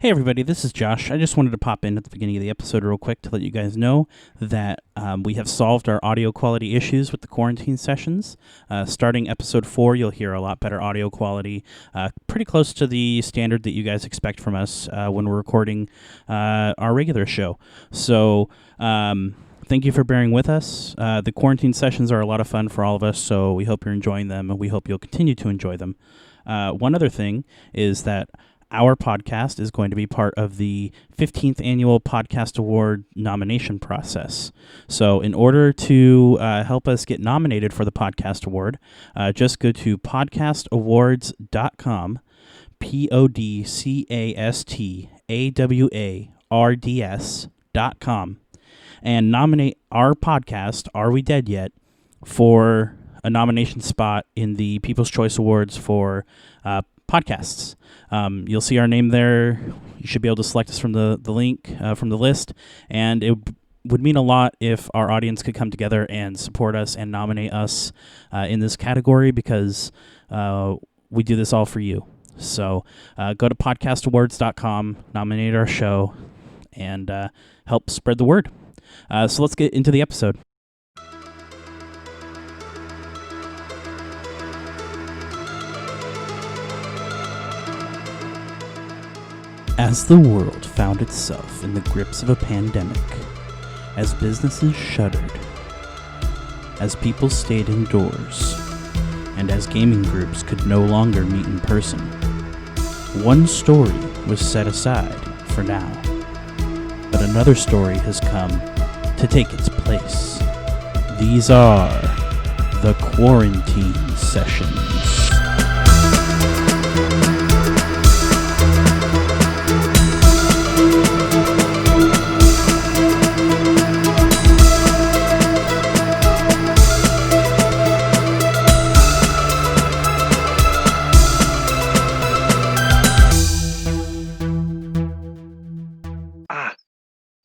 Hey everybody, this is Josh. I just wanted to pop in at the beginning of the episode real quick to let you guys know that we have solved our audio quality issues with the quarantine sessions. Starting episode 4, you'll hear a lot better audio quality, pretty close to the standard that you guys expect from us when we're recording our regular show. So thank you for bearing with us. The quarantine sessions are a lot of fun for all of us, so we hope you're enjoying them, and we hope you'll continue to enjoy them. One other thing is that our podcast is going to be part of the 15th Annual Podcast Award nomination process. So in order to help us get nominated for the Podcast Award, just go to podcastawards.com, podcastawards.com, and nominate our podcast, Are We Dead Yet?, for a nomination spot in the People's Choice Awards for podcasts. You'll see our name there. You should be able to select us from the link from the list, and it would mean a lot if our audience could come together and support us and nominate us in this category, because we do this all for you. So go to podcastawards.com, nominate our show, and help spread the word. So let's get into the episode. As the world found itself in the grips of a pandemic, as businesses shuttered, as people stayed indoors, and as gaming groups could no longer meet in person, one story was set aside for now. But another story has come to take its place. These are the Quarantine Sessions.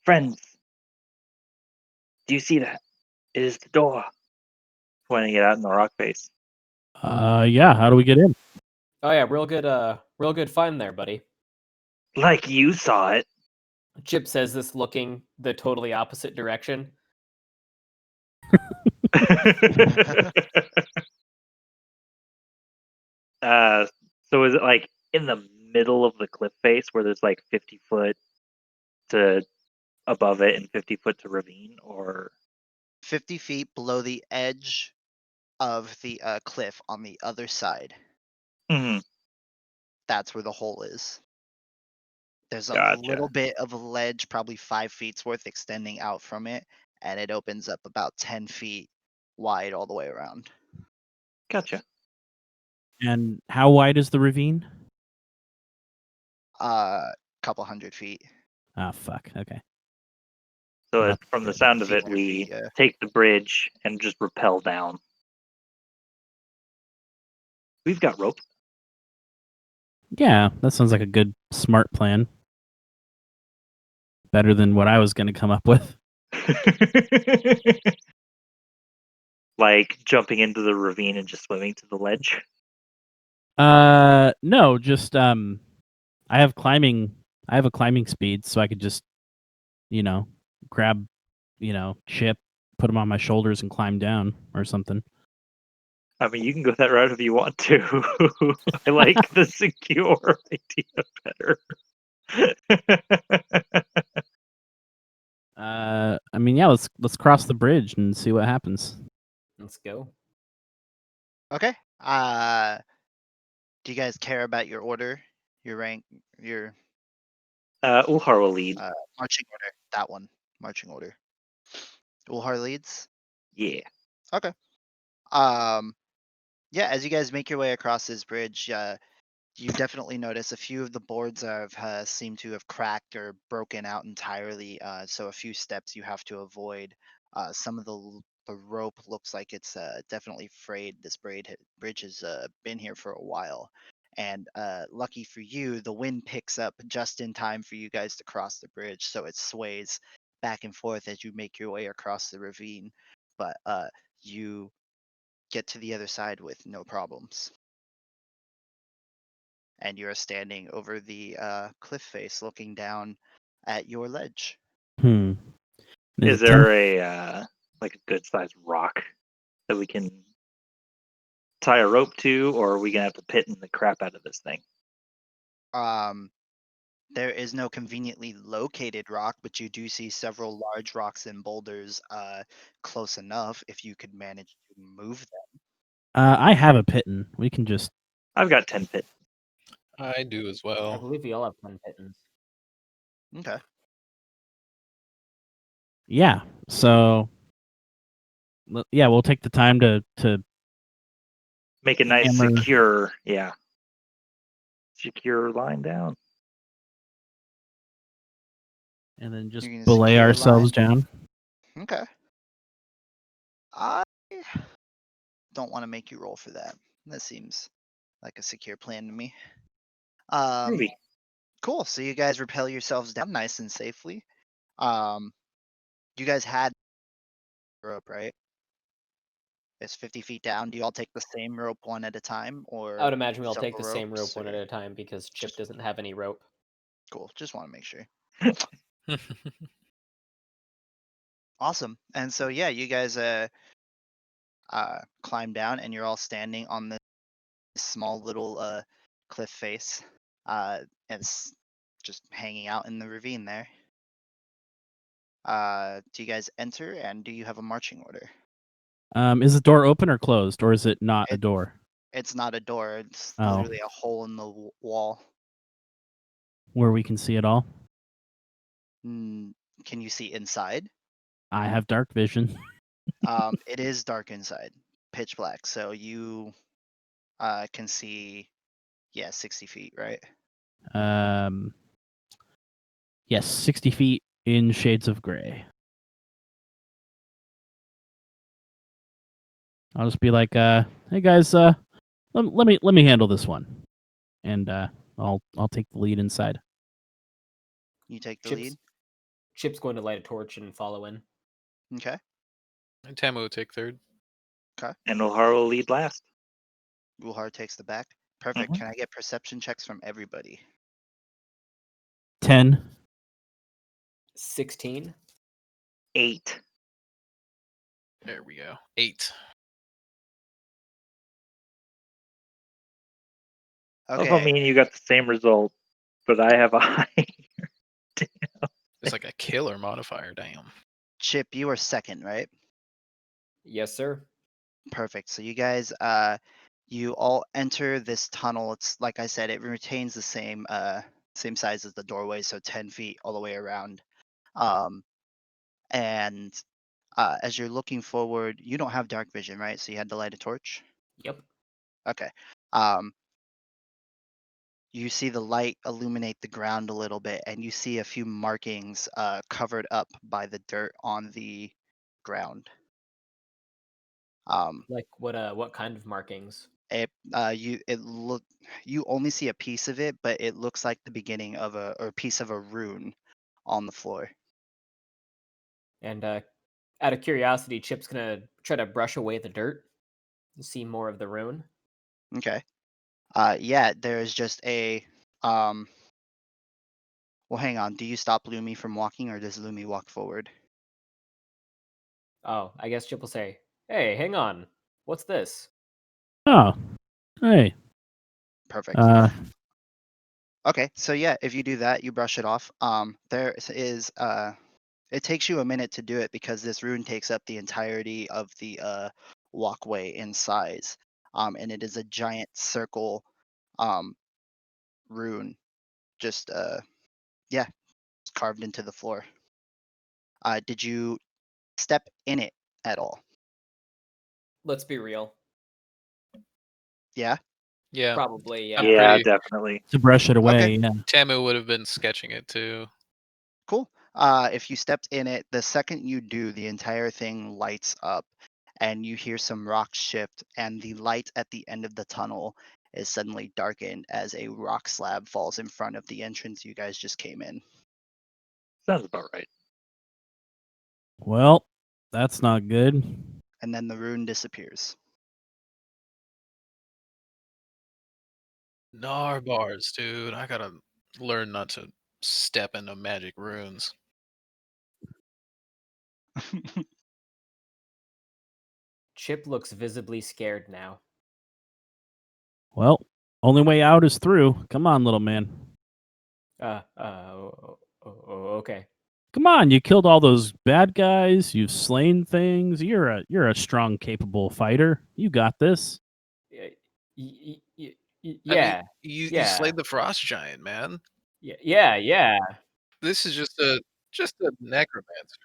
Friends, do you see that? It is the door. Pointing it out in the rock face. Yeah, how do we get in? Oh yeah, real good find there, buddy. Like you saw it. Chip says this looking the totally opposite direction. So is it like in the middle of the cliff face where there's like 50 foot to above it and 50 foot to ravine, or 50 feet below the edge of the cliff on the other side? Mhm. That's where the hole is. There's a Gotcha. little bit of a ledge, probably 5 feet's worth, extending out from it, and it opens up about 10 feet wide all the way around. Gotcha. And how wide is the ravine? Couple 100 feet. Ah, fuck. Okay. So Yep. from the sound of it, we take the bridge and just rappel down. We've got rope. Yeah, that sounds like a good, smart plan. Better than what I was going to come up with. Like jumping into the ravine and just swimming to the ledge. No, just I have a climbing speed, so I could just, grab, Chip, put him on my shoulders and climb down or something. I mean, you can go that route if you want to. I like the secure idea better. I mean, yeah, let's cross the bridge and see what happens. Let's go. Okay. Do you guys care about your order, your rank, your Uhar will lead. marching order? That one, marching order. Uhar leads. Yeah. Okay. Yeah, as you guys make your way across this bridge, you definitely notice a few of the boards seem to have cracked or broken out entirely. So a few steps you have to avoid. Some of the rope looks like it's definitely frayed. This bridge has been here for a while. And lucky for you, the wind picks up just in time for you guys to cross the bridge, so it sways back and forth as you make your way across the ravine. But you get to the other side with no problems. and you are standing over the cliff face, looking down at your ledge. Hmm. Is it there a like a good sized rock that we can tie a rope to, or are we gonna have to pit in the crap out of this thing? There is no conveniently located rock, but you do see several large rocks and boulders close enough if you could manage to move them. I have a pitten. We can just. I've got 10 pit. I do as I well. believe we all have 10 pittons. Okay. Yeah. So. Yeah, we'll take the time to Make a nice Hammer. secure, secure line down. and then just You're gonna belay secure a ourselves line? down. Okay. I don't want to make you roll for that. That seems like a secure plan to me. Groovy. Cool. So you guys rappel yourselves down nice and safely. You guys had rope, right? It's 50 feet down. Do you all take the same rope one at a time, or I would imagine we'll take the several same rope ropes, one at or- a time because Chip Just- doesn't have any rope. Cool. Just want to make sure. Awesome. And so yeah, you guys climb down, and you're all standing on this small little cliff face. And it's just hanging out in the ravine there. Do you guys enter, and do you have a marching order? Is the door open or closed, or is it not a It- door It's not a door. It's Oh. literally a hole in the wall. where we can see it all? Can you see inside? I have dark vision. It is dark inside, pitch black. So you can see, 60 feet, right? Yes, 60 feet in shades of gray. I'll just be like, hey guys, let me handle this one, and I'll take the lead inside. You take the Chip's, lead. Chip's going to light a torch and follow in. Okay. And Tamu will take third. And Uhar will lead last. Uhar takes the back. Perfect. Mhm. Can I get perception checks from everybody? 10. 16. 8. There we go. 8. Well, if I Okay. mean you got the same result, but I have a high. It's like a killer modifier. Damn. Chip, you are second, right? Yes, sir. Perfect. So you guys, you all enter this tunnel. It's like I said, it retains the same size as the doorway, so 10 feet all the way around. And as you're looking forward, you don't have dark vision, right? So you had to light a torch. Yep. Okay. You see the light illuminate the ground a little bit, and you see a few markings covered up by the dirt on the ground. Like what kind of markings? You only see a piece of it, but it looks like the beginning of a piece of a rune on the floor. And out of curiosity, Chip's gonna try to brush away the dirt and see more of the rune. Okay. Yeah, there is just a well, hang on. Do you stop Lumi from walking, or does Lumi walk forward? Oh, I guess Chip will say, "Hey, hang on. What's this?" Oh, hey. Perfect. Okay, so yeah, if you do that, you brush it off. There is it takes you a minute to do it because this rune takes up the entirety of the walkway in size. And it is a giant circle rune, just yeah, carved into the floor. Did you step in it at all? Let's be real. Yeah. Yeah. Probably, I'm yeah. Yeah, pretty- definitely. To brush it away, Okay. yeah. Tamu would have been sketching it too. Cool. If you stepped in it, the second you do, the entire thing lights up, and you hear some rocks shift, and the light at the end of the tunnel is suddenly darkened as a rock slab falls in front of the entrance you guys just came in. Sounds about right. Well, that's not good. And then the rune disappears. Gnar bars, dude. I gotta learn not to step into magic runes. Chip looks visibly scared now. Well, only way out is through. Come on, little man. Okay. Come on, you killed all those bad guys. You've slain things. You're a strong, capable fighter. You got this. Yeah. I mean, you yeah. slayed the frost giant, man. Yeah. This is just a necromancer.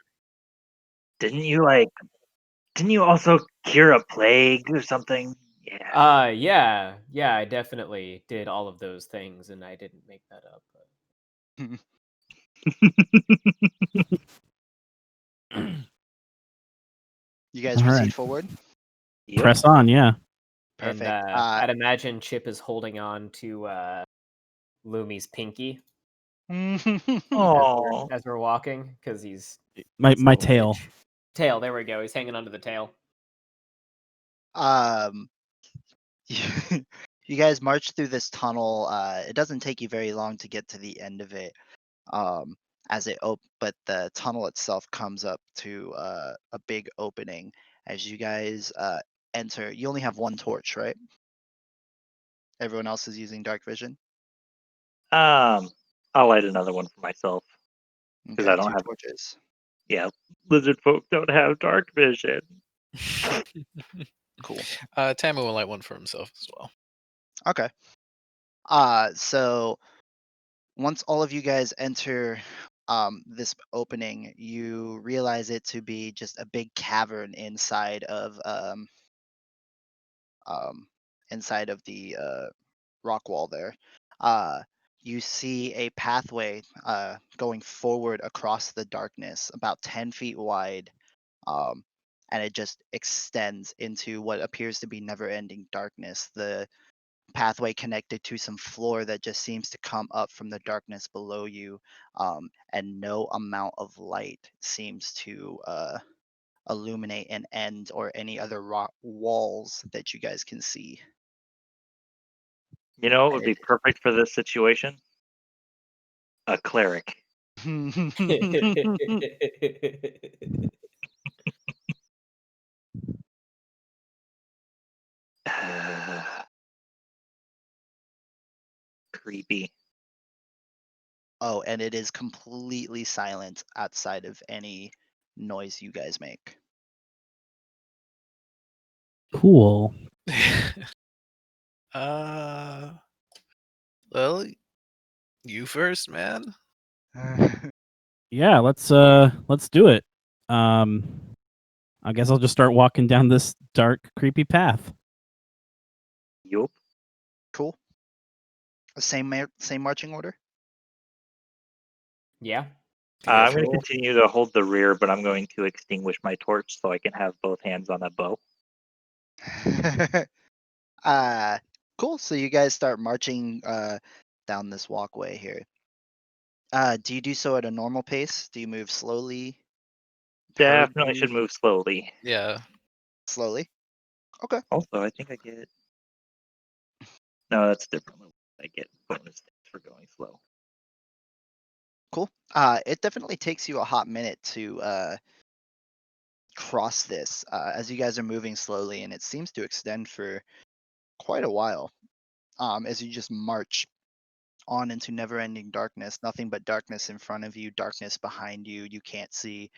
Didn't you also cure a plague or something? Yeah. Yeah, I definitely did all of those things, and I didn't make that up. You guys All proceed right. forward. Yep. Press on, yeah. Perfect. And I'd imagine Chip is holding on to Lumi's pinky Oh. as we're walking, because he's My a little tail. bitch. Tail, there we go. He's hanging onto the tail. You guys march through this tunnel. It doesn't take you very long to get to the end of it. But the tunnel itself comes up to a big opening. As you guys enter, you only have one torch, right? Everyone else is using dark vision. I'll light another one for myself. Because I don't 2 have. torches. Yeah, lizard folk don't have dark vision. Cool. Tamu will light one for himself as well. Okay. So once all of you guys enter this opening, you realize it to be just a big cavern inside of the rock wall there. You see a pathway going forward across the darkness, about 10 feet wide, and it just extends into what appears to be never-ending darkness. The pathway connected to some floor that just seems to come up from the darkness below you, and no amount of light seems to illuminate an end or any other rock walls that you guys can see. You know, it would be perfect for this situation. A cleric. Creepy. Oh, and it is completely silent outside of any noise you guys make. Cool. Well, you first, man. Yeah, let's do it. I guess I'll just start walking down this dark, creepy path. Yup. Cool. Same marching order. Yeah. I'm going to Cool. continue to hold the rear, but I'm going to extinguish my torch so I can have both hands on that bow. Cool. So you guys start marching down this walkway here. Do you do so at a normal pace? Do you move slowly? Definitely should move slowly. Yeah. Slowly. Okay. Also, I think I get. No, that's different. I get bonus things for going slow. Cool. It definitely takes you a hot minute to cross this as you guys are moving slowly, and it seems to extend for quite a while. As you just march on into never-ending darkness, nothing but darkness in front of you, darkness behind you. You can't see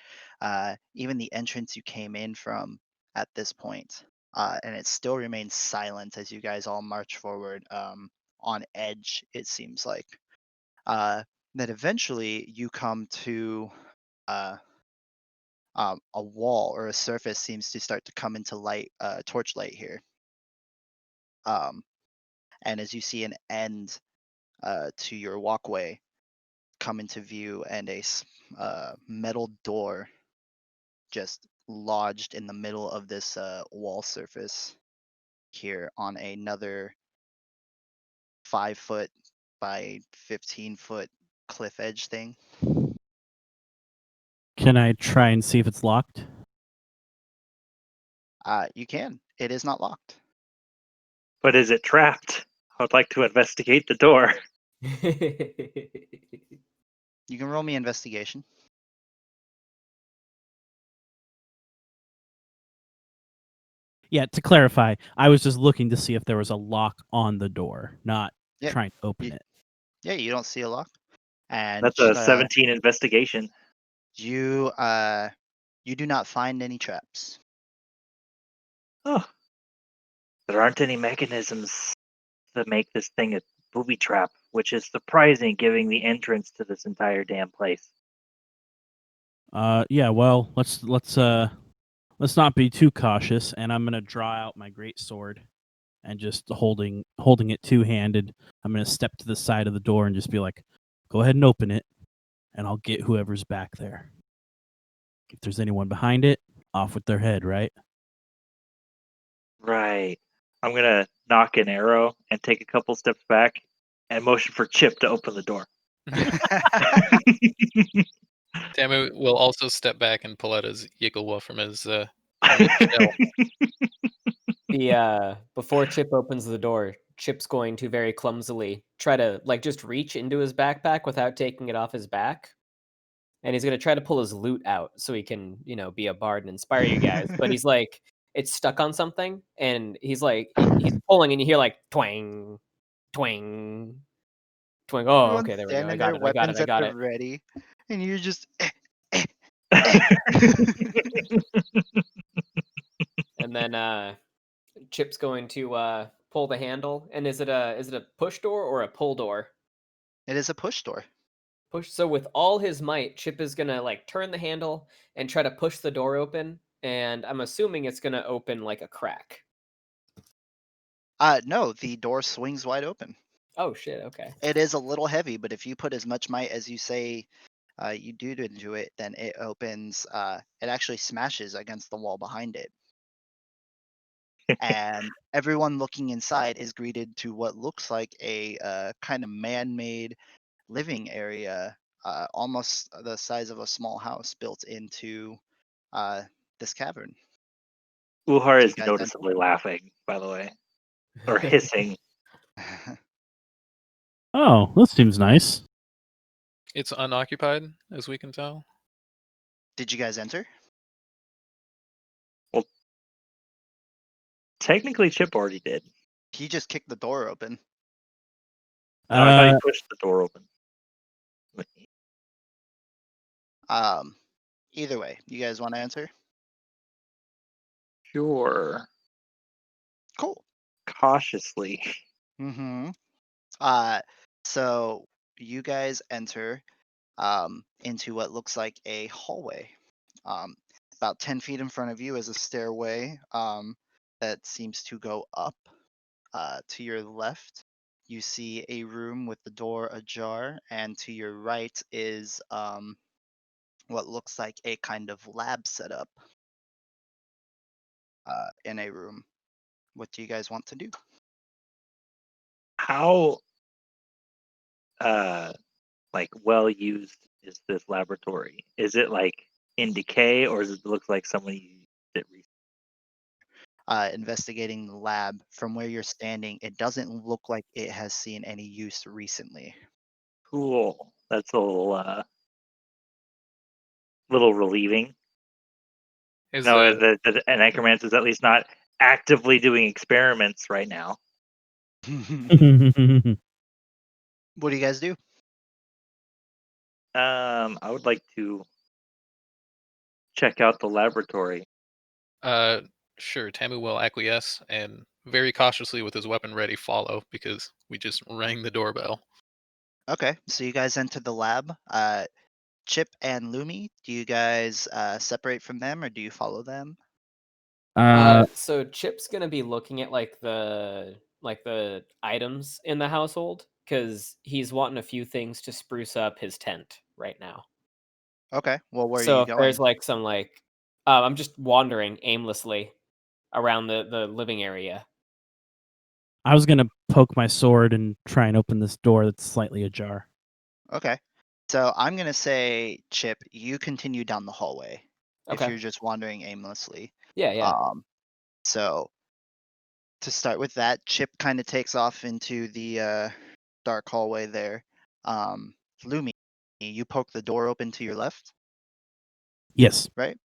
even the entrance you came in from at this point. And it still remains silent as you guys all march forward on edge, it seems like. That eventually you come to a wall or a surface seems to start to come into light, torchlight here. And as you see an end to your walkway come into view, and a metal door just lodged in the middle of this wall surface here on another 5 foot by 15-foot cliff edge thing. Can I try and see if it's locked? You can. It is not locked. But is it trapped? would like to investigate the door. You can roll me investigation. Yeah, to clarify, I was just looking to see if there was a lock on the door, not Yep. trying to open You- it. Yeah, you don't see a lock. And That's a 17 investigation. you do not find any traps. Oh, there aren't any mechanisms that make this thing a booby trap, which is surprising given the entrance to this entire damn place. Yeah, well, let's not be too cautious, and I'm gonna draw out my great sword and just holding it two-handed. I'm gonna step to the side of the door and just be like, "Go ahead and open it, and I'll get whoever's back there. If there's anyone behind it, off with their head, right?" Right. I'm gonna knock an arrow and take a couple steps back and motion for Chip to open the door. Tamu will also step back and pull out his Yigglewolf from his shell. Before Chip opens the door, Chip's going to very clumsily try to just reach into his backpack without taking it off his back. And he's gonna try to pull his lute out so he can, be a bard and inspire you guys. But he's like, it's stuck on something, and he's pulling, and you hear twang, twang, twang. Oh, Everyone's okay, there we go. I standing got there, it. I got it. weapons I at got the it. ready, and you're just. And then Chip's going to pull the handle. And is it a push door or a pull door? It is a push door. Push. So with all his might, Chip is gonna turn the handle and try to push the door open. And I'm assuming it's gonna open like a crack. No, the door swings wide open. Oh shit! Okay. It is a little heavy, but if you put as much might as you say you do into it, then it opens. It actually smashes against the wall behind it, and everyone looking inside is greeted to what looks like a kind of man-made living area, almost the size of a small house, built into this cavern. Uhar So is you guys noticeably laughing, by the way, or hissing. enter. Oh, that seems nice. It's unoccupied, as we can tell. Did you guys enter? Well, technically, Chip already did. He just kicked the door open. No, I thought he pushed the door open. Either way, you guys want to enter? Sure. Cool. Cautiously. Mm-hmm. So you guys enter into what looks like a hallway. About 10 feet in front of you is a stairway that seems to go up. To your left, you see a room with the door ajar, and to your right is what looks like a kind of lab setup in a room. What do you guys want to do? How well used is this laboratory? Is it in decay, or does it look like someone used it recently? Investigating the lab from where you're standing, it doesn't look like it has seen any use recently. Cool. That's a little relieving. Is No, the necromancer is at least not actively doing experiments right now. What do you guys do? I would like to check out the laboratory. Sure, Tamu will acquiesce and very cautiously with his weapon ready follow because we just rang the doorbell. Okay, so you guys enter the lab. Chip and Lumi, do you guys separate from them or do you follow them? So Chip's gonna be looking at the items in the household because he's wanting a few things to spruce up his tent right now. Okay, well, where are So you if there's going? I'm just wandering aimlessly around the living area. I was gonna poke my sword and try and open this door that's slightly ajar. Okay, so I'm going to say, Chip, you continue down the hallway if Okay. you're just wandering aimlessly. Yeah, yeah. So to start with that, Chip kind of takes off into the dark hallway there. Lumi, you poke the door open to your left, Yes. right?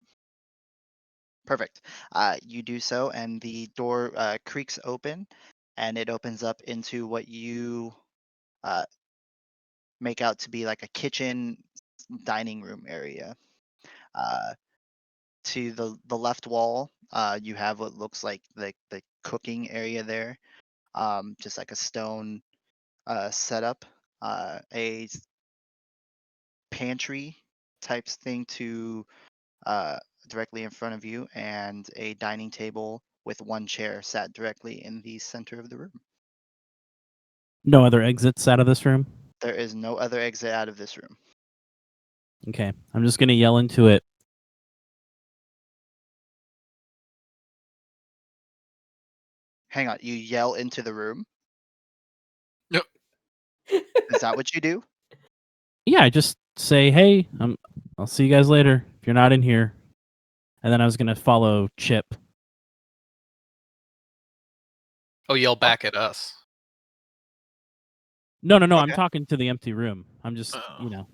Perfect. You do so, and the door creaks open, and it opens up into what you uh, make out to be like a kitchen dining room area. To the left wall, you have what looks like the cooking area there, just like a stone setup, a pantry types thing to uh, directly in front of you, and a dining table with one chair sat directly in the center of the room. No other exits out of this room? There is no other exit out of this room. Okay. I'm just going to yell into it. Hang on, you yell into the room? Yep. Is that what you do? Yeah, I just say, hey, I'll see you guys later if you're not in here. And then I was going to follow Chip. Oh, yell back at us. No, I'm Okay. talking to the empty room. I'm just, Oh.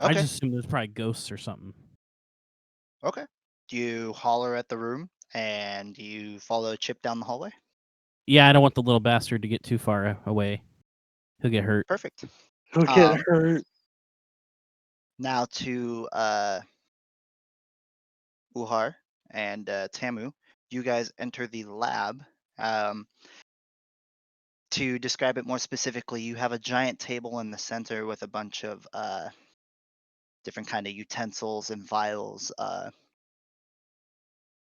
I Okay. just assume there's probably ghosts or something. Okay. Do you holler at the room and you follow Chip down the hallway? Yeah, I don't want the little bastard to get too far away. He'll get hurt. Perfect. Who get Um, hurt? Now to Uhar and Tamu, you guys enter the lab. To describe it more specifically, you have a giant table in the center with a bunch of different kind of utensils and vials,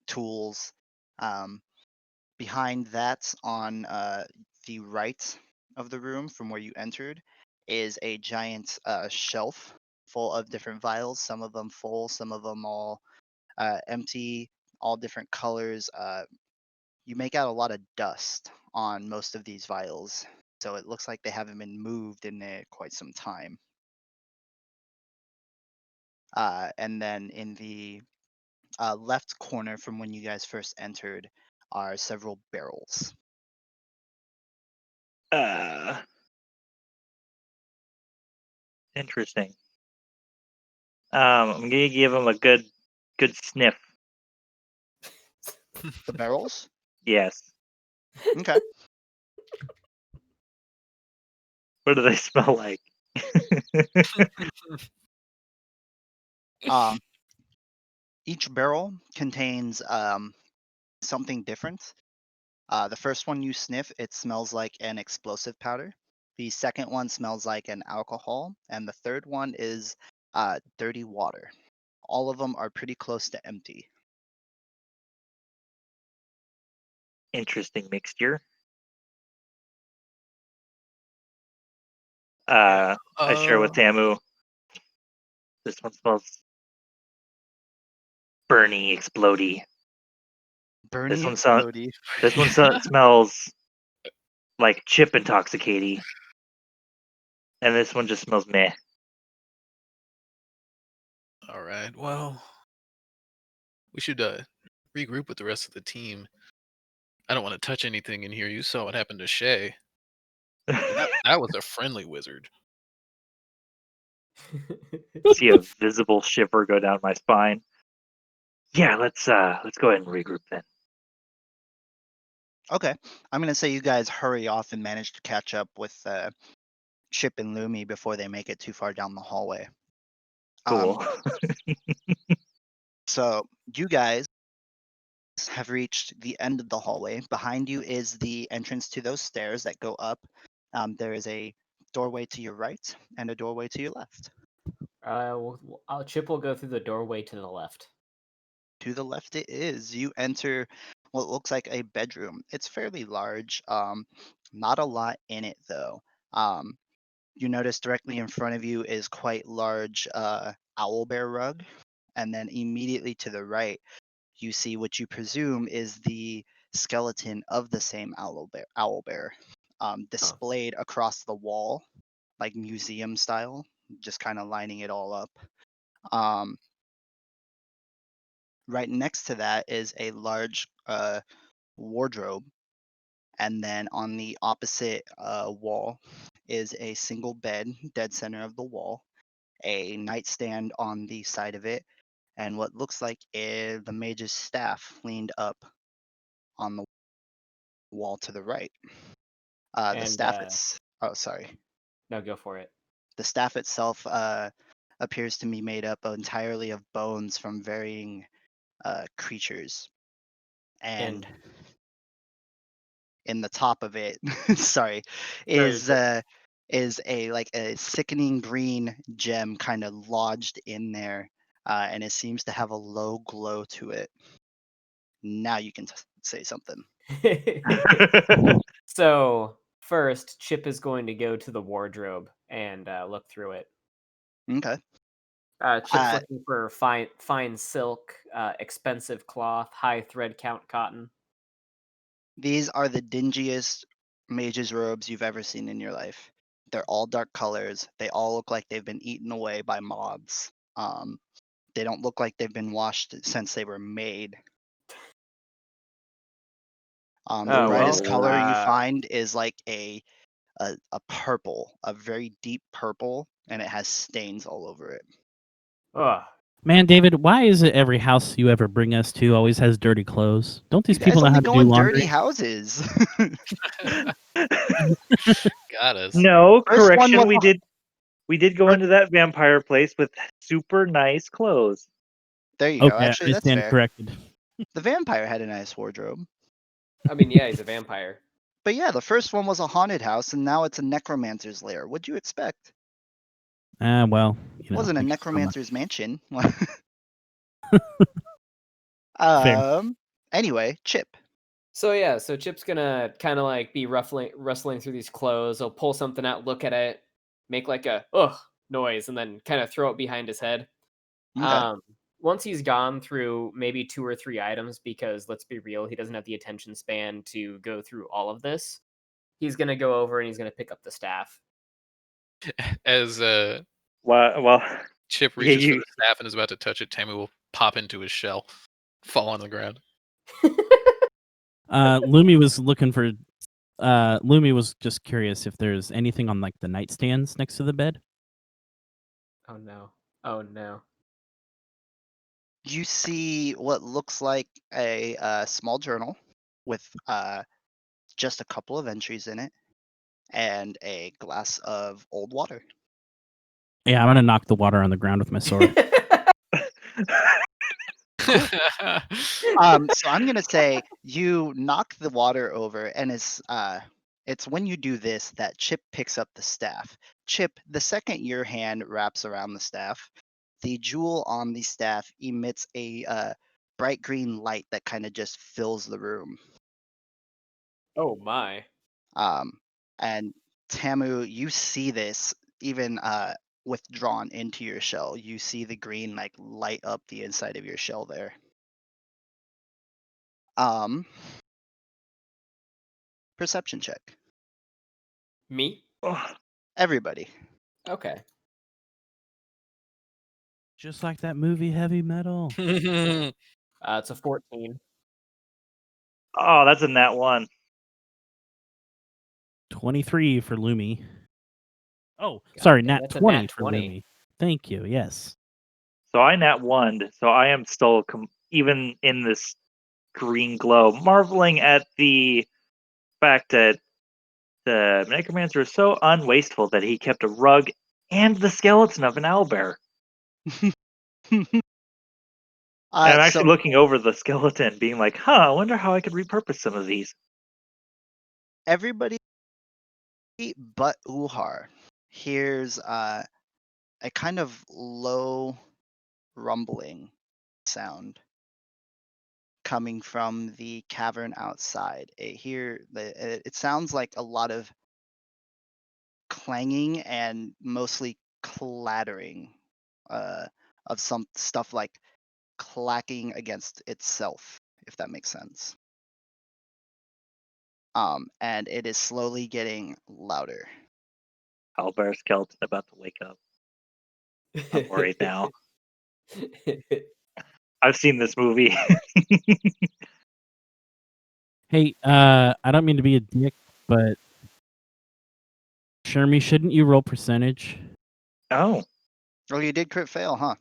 tools. Um, Behind that, on the right of the room from where you entered, is a giant shelf full of different vials. Some of them full, some of them all empty, all different colors. You make out a lot of dust on most of these vials, so it looks like they haven't been moved in quite some time. And then in the left corner from when you guys first entered are several barrels. Interesting. I'm gonna give him a good sniff. The barrels? Yes. Okay. What do they smell like? Um, each barrel contains something different. The first one you sniff, it smells like an explosive powder. The second one smells like an alcohol, and the third one is dirty water. All of them are pretty close to empty. Interesting mixture. Yeah. I share with Tamu. This one smells burny, explodey. Burny This explodey. one smells like chip intoxicatey, and this one just smells meh. All right. Well, we should regroup with the rest of the team. I don't want to touch anything in here. You saw what happened to Shay. And that was a friendly wizard. See a visible shiver go down my spine. Yeah, let's go ahead and regroup then. Okay, I'm gonna say you guys hurry off and manage to catch up with Chip and Lumi before they make it too far down the hallway. Cool. So you guys have reached the end of the hallway. Behind you is the entrance to those stairs that go up. There is a doorway to your right and a doorway to your left. Chip will go through the doorway to the left. To the left it is. You enter what looks like a bedroom. It's fairly large. Not a lot in it though. You notice directly in front of you is quite large owlbear rug, and then immediately to the right you see what you presume is the skeleton of the same owlbear displayed across the wall, like museum style, just kind of lining it all up. Um, right next to that is a large wardrobe, and then on the opposite wall is a single bed, dead center of the wall, a nightstand on the side of it, and what looks like the mage's staff leaned up on the wall to the right. The And staff oh, sorry. no, go for it. The staff itself appears to be made up entirely of bones from varying creatures, and in the top of it, sorry, is Sorry, a a sickening green gem kind of lodged in there, and it seems to have a low glow to it. Now you can say something. So first, Chip is going to go to the wardrobe and look through it. Okay. Chip's looking for fine silk, expensive cloth, high thread count cotton. These are the dingiest mage's robes you've ever seen in your life. They're all dark colors. They all look like they've been eaten away by moths. They don't look like they've been washed since they were made. The Oh, brightest well, color you find is like a purple, a very deep purple, and it has stains all over it. Ugh. Man, David, why is it every house you ever bring us to always has dirty clothes? Don't these You guys people know only how to go do in laundry? dirty houses. Got us. No, First one correction. was We did go into that vampire place with super nice clothes. there you go. Okay, Actually, I that's stand fair. corrected. The vampire had a nice wardrobe. I mean, yeah, he's a vampire. But yeah, the first one was a haunted house, and now it's a necromancer's lair. What'd you expect? Well, It wasn't a I guess so much. necromancer's mansion. Fair. Anyway, Chip. So yeah, so Chip's gonna kind of like be rustling through these clothes. He'll pull something out, look at it, make like a ugh noise, and then kind of throw it behind his head. Okay. Once he's gone through maybe 2 or 3 items, because let's be real, he doesn't have the attention span to go through all of this. He's gonna go over and he's gonna pick up the staff. As Well, Chip yeah, reaches for the staff and is about to touch it, Tamu will pop into his shell, fall on the ground. Lumi was looking for. Lumi was just curious if there's anything on like the nightstands next to the bed. Oh no! Oh no! You see what looks like a small journal with just a couple of entries in it and a glass of old water. Yeah, I'm gonna knock the water on the ground with my sword. So I'm gonna say you knock the water over, and it's when you do this that Chip picks up the staff. Chip, the second your hand wraps around the staff, the jewel on the staff emits a bright green light that kind of just fills the room. Oh my! And Tamu, you see this even withdrawn into your shell. You see the green like light up the inside of your shell there. Perception check. Me? Everybody. Okay. Just like that movie Heavy Metal. It's a 14. Oh, that's a nat 1. 23 for Lumi. Oh, God sorry, damn, nat that's a 20 nat for 20. Lumi. Thank you. Yes. So I nat 1'd, so I am still even in this green glow, marveling at the fact that the necromancer is so unwasteful that he kept a rug and the skeleton of an owlbear. And I'm So actually looking over the skeleton, being like, I wonder how I could repurpose some of these. everybody but Uhar hears a kind of low rumbling sound coming from the cavern outside. It sounds like a lot of clanging and mostly clattering of some stuff like clacking against itself, if that makes sense. And it is slowly getting louder. Owlbear skeleton about to wake up. I'm worried now. I've seen this movie. Hey, I don't mean to be a dick, but Shermie, shouldn't you roll percentage? Oh, Oh, you did crit fail, huh?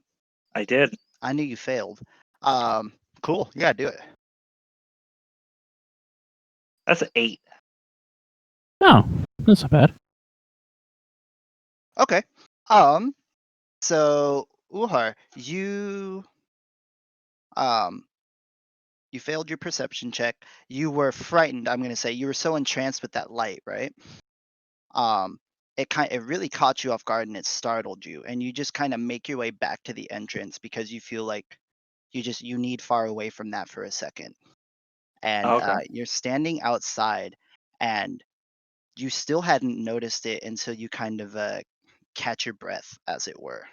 I did. I knew you failed. Cool. Yeah, do it. That's an 8. No, that's not bad. Okay. So Uhar, you failed your perception check. You were frightened. I'm gonna say you were so entranced with that light, right? Um, it really caught you off guard and it startled you, and you just kind of make your way back to the entrance because you feel like you need far away from that for a second. And Okay. you're standing outside, and you still hadn't noticed it until you kind of catch your breath, as it were.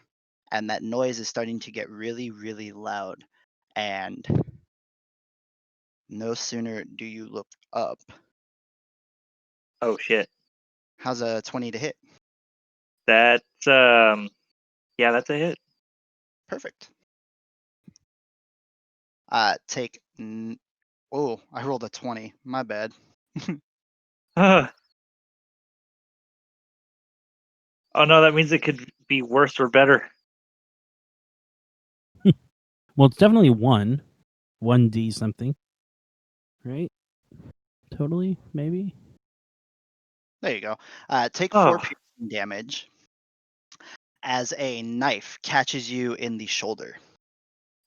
And that noise is starting to get really, really loud. And no sooner do you look up. Oh shit. How's a 20 to hit? That's yeah, that's a hit. Perfect. Oh, I rolled a 20. My bad. Oh no, that means it could be worse or better. Well, it's definitely 1d something, right? Totally, maybe. There you go. Take 4 Oh, piercing damage as a knife catches you in the shoulder.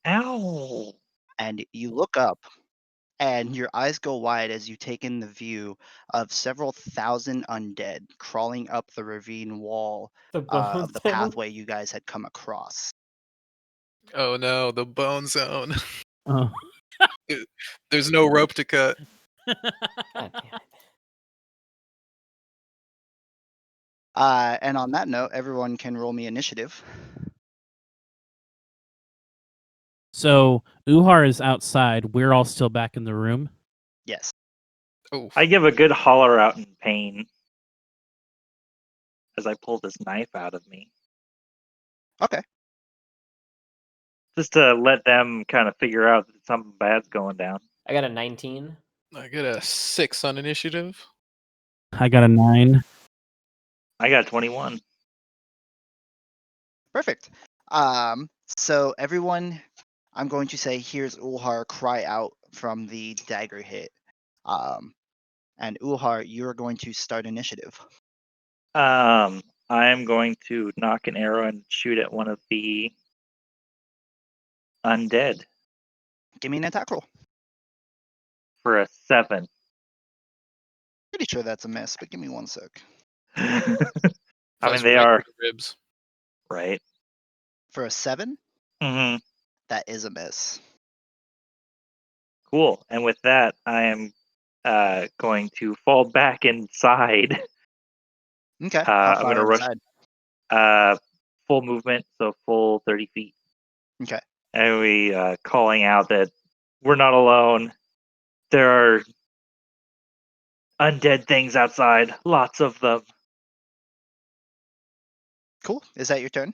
ow. And you look up, and your eyes go wide as you take in the view of several thousand undead crawling up the ravine wall The bone of the zone. pathway you guys had come across. Oh no, the bone zone. Oh. There's no rope to cut. God damn it. And on that note, everyone can roll me initiative. So Uhar is outside. We're all still back in the room. Yes. Oh, I give a good holler out in pain as I pull this knife out of me. Okay. Just to let them kind of figure out that something bad's going down. I got a 19. I get a 6 on initiative. I got a 9. I got 21. Perfect. So everyone, I'm going to say, hears Ulhar cry out from the dagger hit. And Ulhar, you're going to start initiative. I am going to knock an arrow and shoot at one of the undead Give me an attack roll. for a 7. Pretty sure that's a miss, but give me one sec. I Flies mean, they right are through the ribs. right. For a 7, Hmm. that is a miss. Cool. And with that, I am going to fall back inside. Okay. How I'm going far to rush inside? full movement, so full 30 feet. Okay. And we calling out that we're not alone. There are undead things outside, lots of them. Cool. Is that your turn?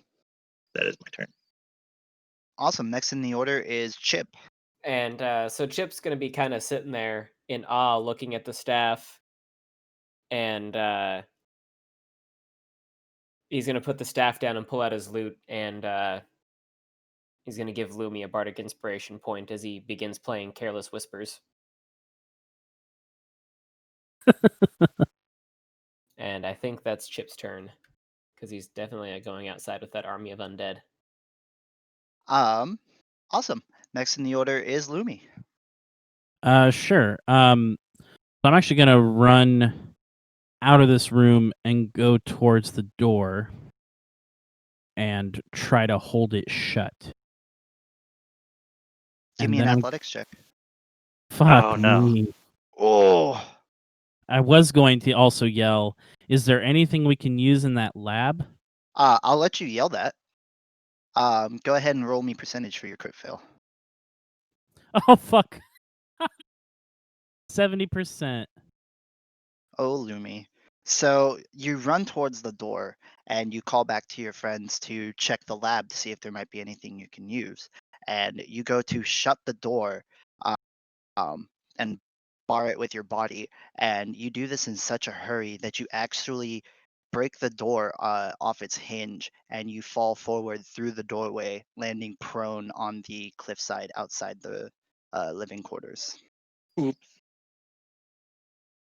That is my turn. Awesome. Next in the order is Chip. And so Chip's going to be kind of sitting there in awe looking at the staff. And he's going to put the staff down and pull out his lute. And he's going to give Lumi a bardic inspiration point as he begins playing Careless Whispers. And I think that's Chip's turn. Because he's definitely going outside with that army of undead. Awesome. Next in the order is Lumi. Sure. So I'm actually gonna run out of this room and go towards the door and try to hold it shut. Give And me an then athletics check. fuck Oh, no. me. Oh. I was going to also yell, "Is there anything we can use in that lab?" I'll let you yell that. Go ahead and roll me percentage for your crit fail. Oh fuck. 70%. Oh, Lumi. So you run towards the door and you call back to your friends to check the lab to see if there might be anything you can use. And you go to shut the door, um, and bar it with your body, and you do this in such a hurry that you actually break the door off its hinge, and you fall forward through the doorway, landing prone on the cliffside outside the living quarters. Oops.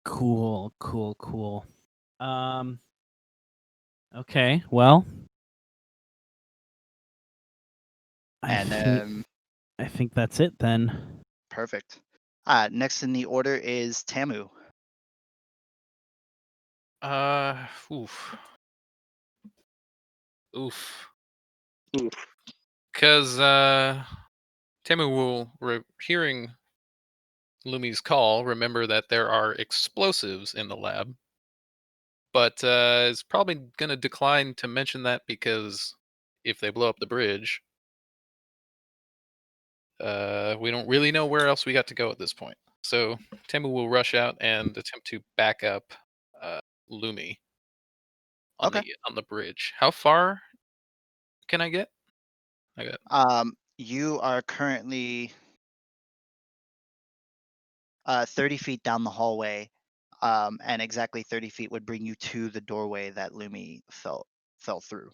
Cool, cool, cool. Okay, well, And I think that's it then. perfect. Next in the order is Tamu. Oof. Oof. Oof. Because Tamu will, hearing Lumi's call, remember that there are explosives in the lab, but is probably going to decline to mention that because if they blow up the bridge, we don't really know where else we got to go at this point. So Tamu will rush out and attempt to back up Lumi on Okay. the bridge. How far can I get? I got You are currently 30 feet down the hallway, and exactly 30 feet would bring you to the doorway that Lumi fell through.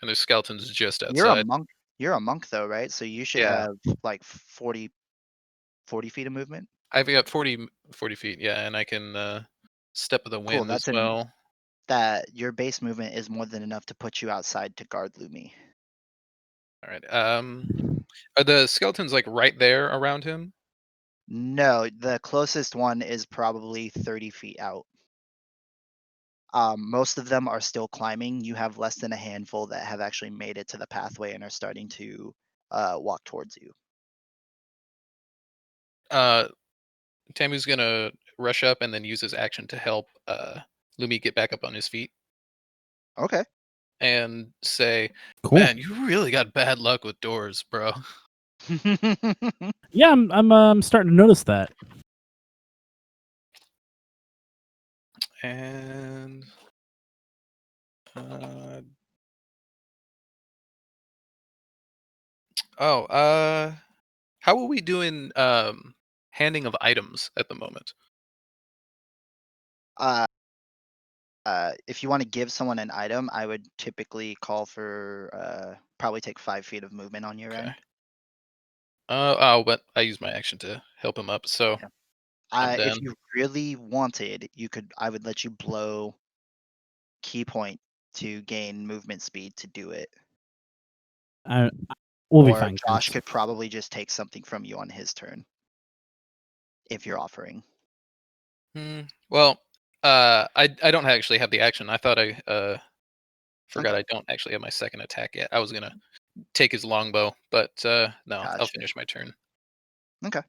and there's skeletons just You're a outside. monk. You're a monk though, right? So you should Yeah. have like 40 feet of movement. I've got 40 feet, yeah, and I can step of the Cool. wind as well. That your base movement is more than enough to put you outside to guard Lumi. All right. Are the skeletons like right there around him? No, the closest one is probably 30 feet out. Most of them are still climbing. You have less than a handful that have actually made it to the pathway and are starting to walk towards you. Tamu's gonna rush up and then use his action to help Lumi get back up on his feet Okay. and say, Cool. "Man, you really got bad luck with doors, bro." Yeah, I'm starting to notice that. And how are we doing handing of items at the moment? If you want to give someone an item, I would typically call for probably take 5 feet of movement on your Okay. end. But I use my action to help him up, so Yeah. I'm If done. you really wanted, I would let you blow key point to gain movement speed to do it. We'll be Or fine. Josh Chris. could probably just take something from you on his turn if you're offering. Well, I don't actually have the action. I thought I forgot Okay. I don't actually have my second attack yet. I was gonna take his longbow, but no, I'll Gotcha. finish my turn. Okay.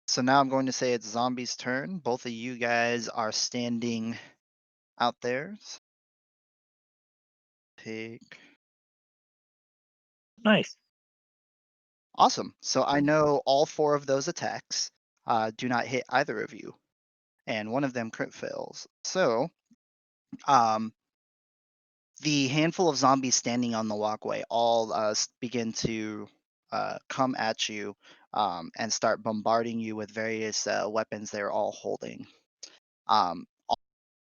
So now I'm going to say it's Zombie's turn. Both of you guys are standing out there. Pick. Nice. Awesome. So I know all 4 of those attacks do not hit either of you, and one of them crit fails. So, the handful of zombies standing on the walkway all begin to come at you and start bombarding you with various weapons they're all holding. Um,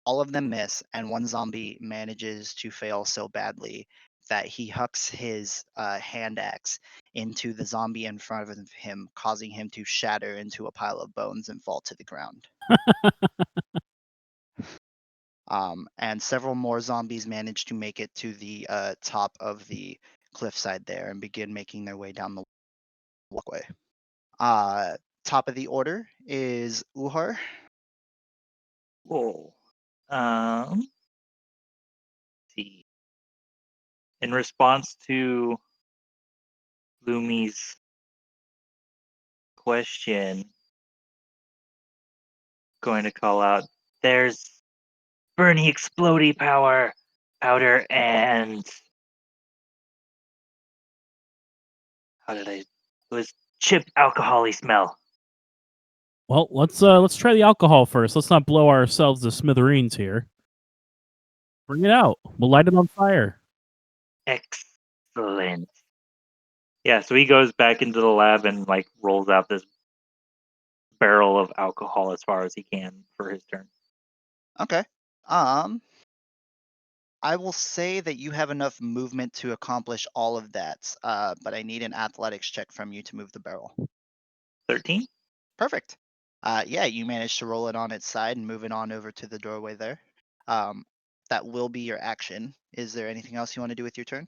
all of them miss, and one zombie manages to fail so badly that he hucks his hand axe into the zombie in front of him, causing him to shatter into a pile of bones and fall to the ground. And several more zombies manage to make it to the top of the cliffside there and begin making their way down the walkway. Top of the order is Uhar. Cool. Let's see. In response to Lumi's question, going to call out, "There's Bernie explodey powder, and it was chip alcohol-y smell." Well, let's try the alcohol first. Let's not blow ourselves to smithereens here. Bring it out. We'll light it on fire. Excellent. Yeah, so he goes back into the lab and like rolls out this barrel of alcohol as far as he can for his turn. Okay. I will say that you have enough movement to accomplish all of that, but I need an athletics check from you to move the barrel. 13? Perfect. Yeah, you managed to roll it on its side and move it on over to the doorway there. That will be your action. Is there anything else you want to do with your turn?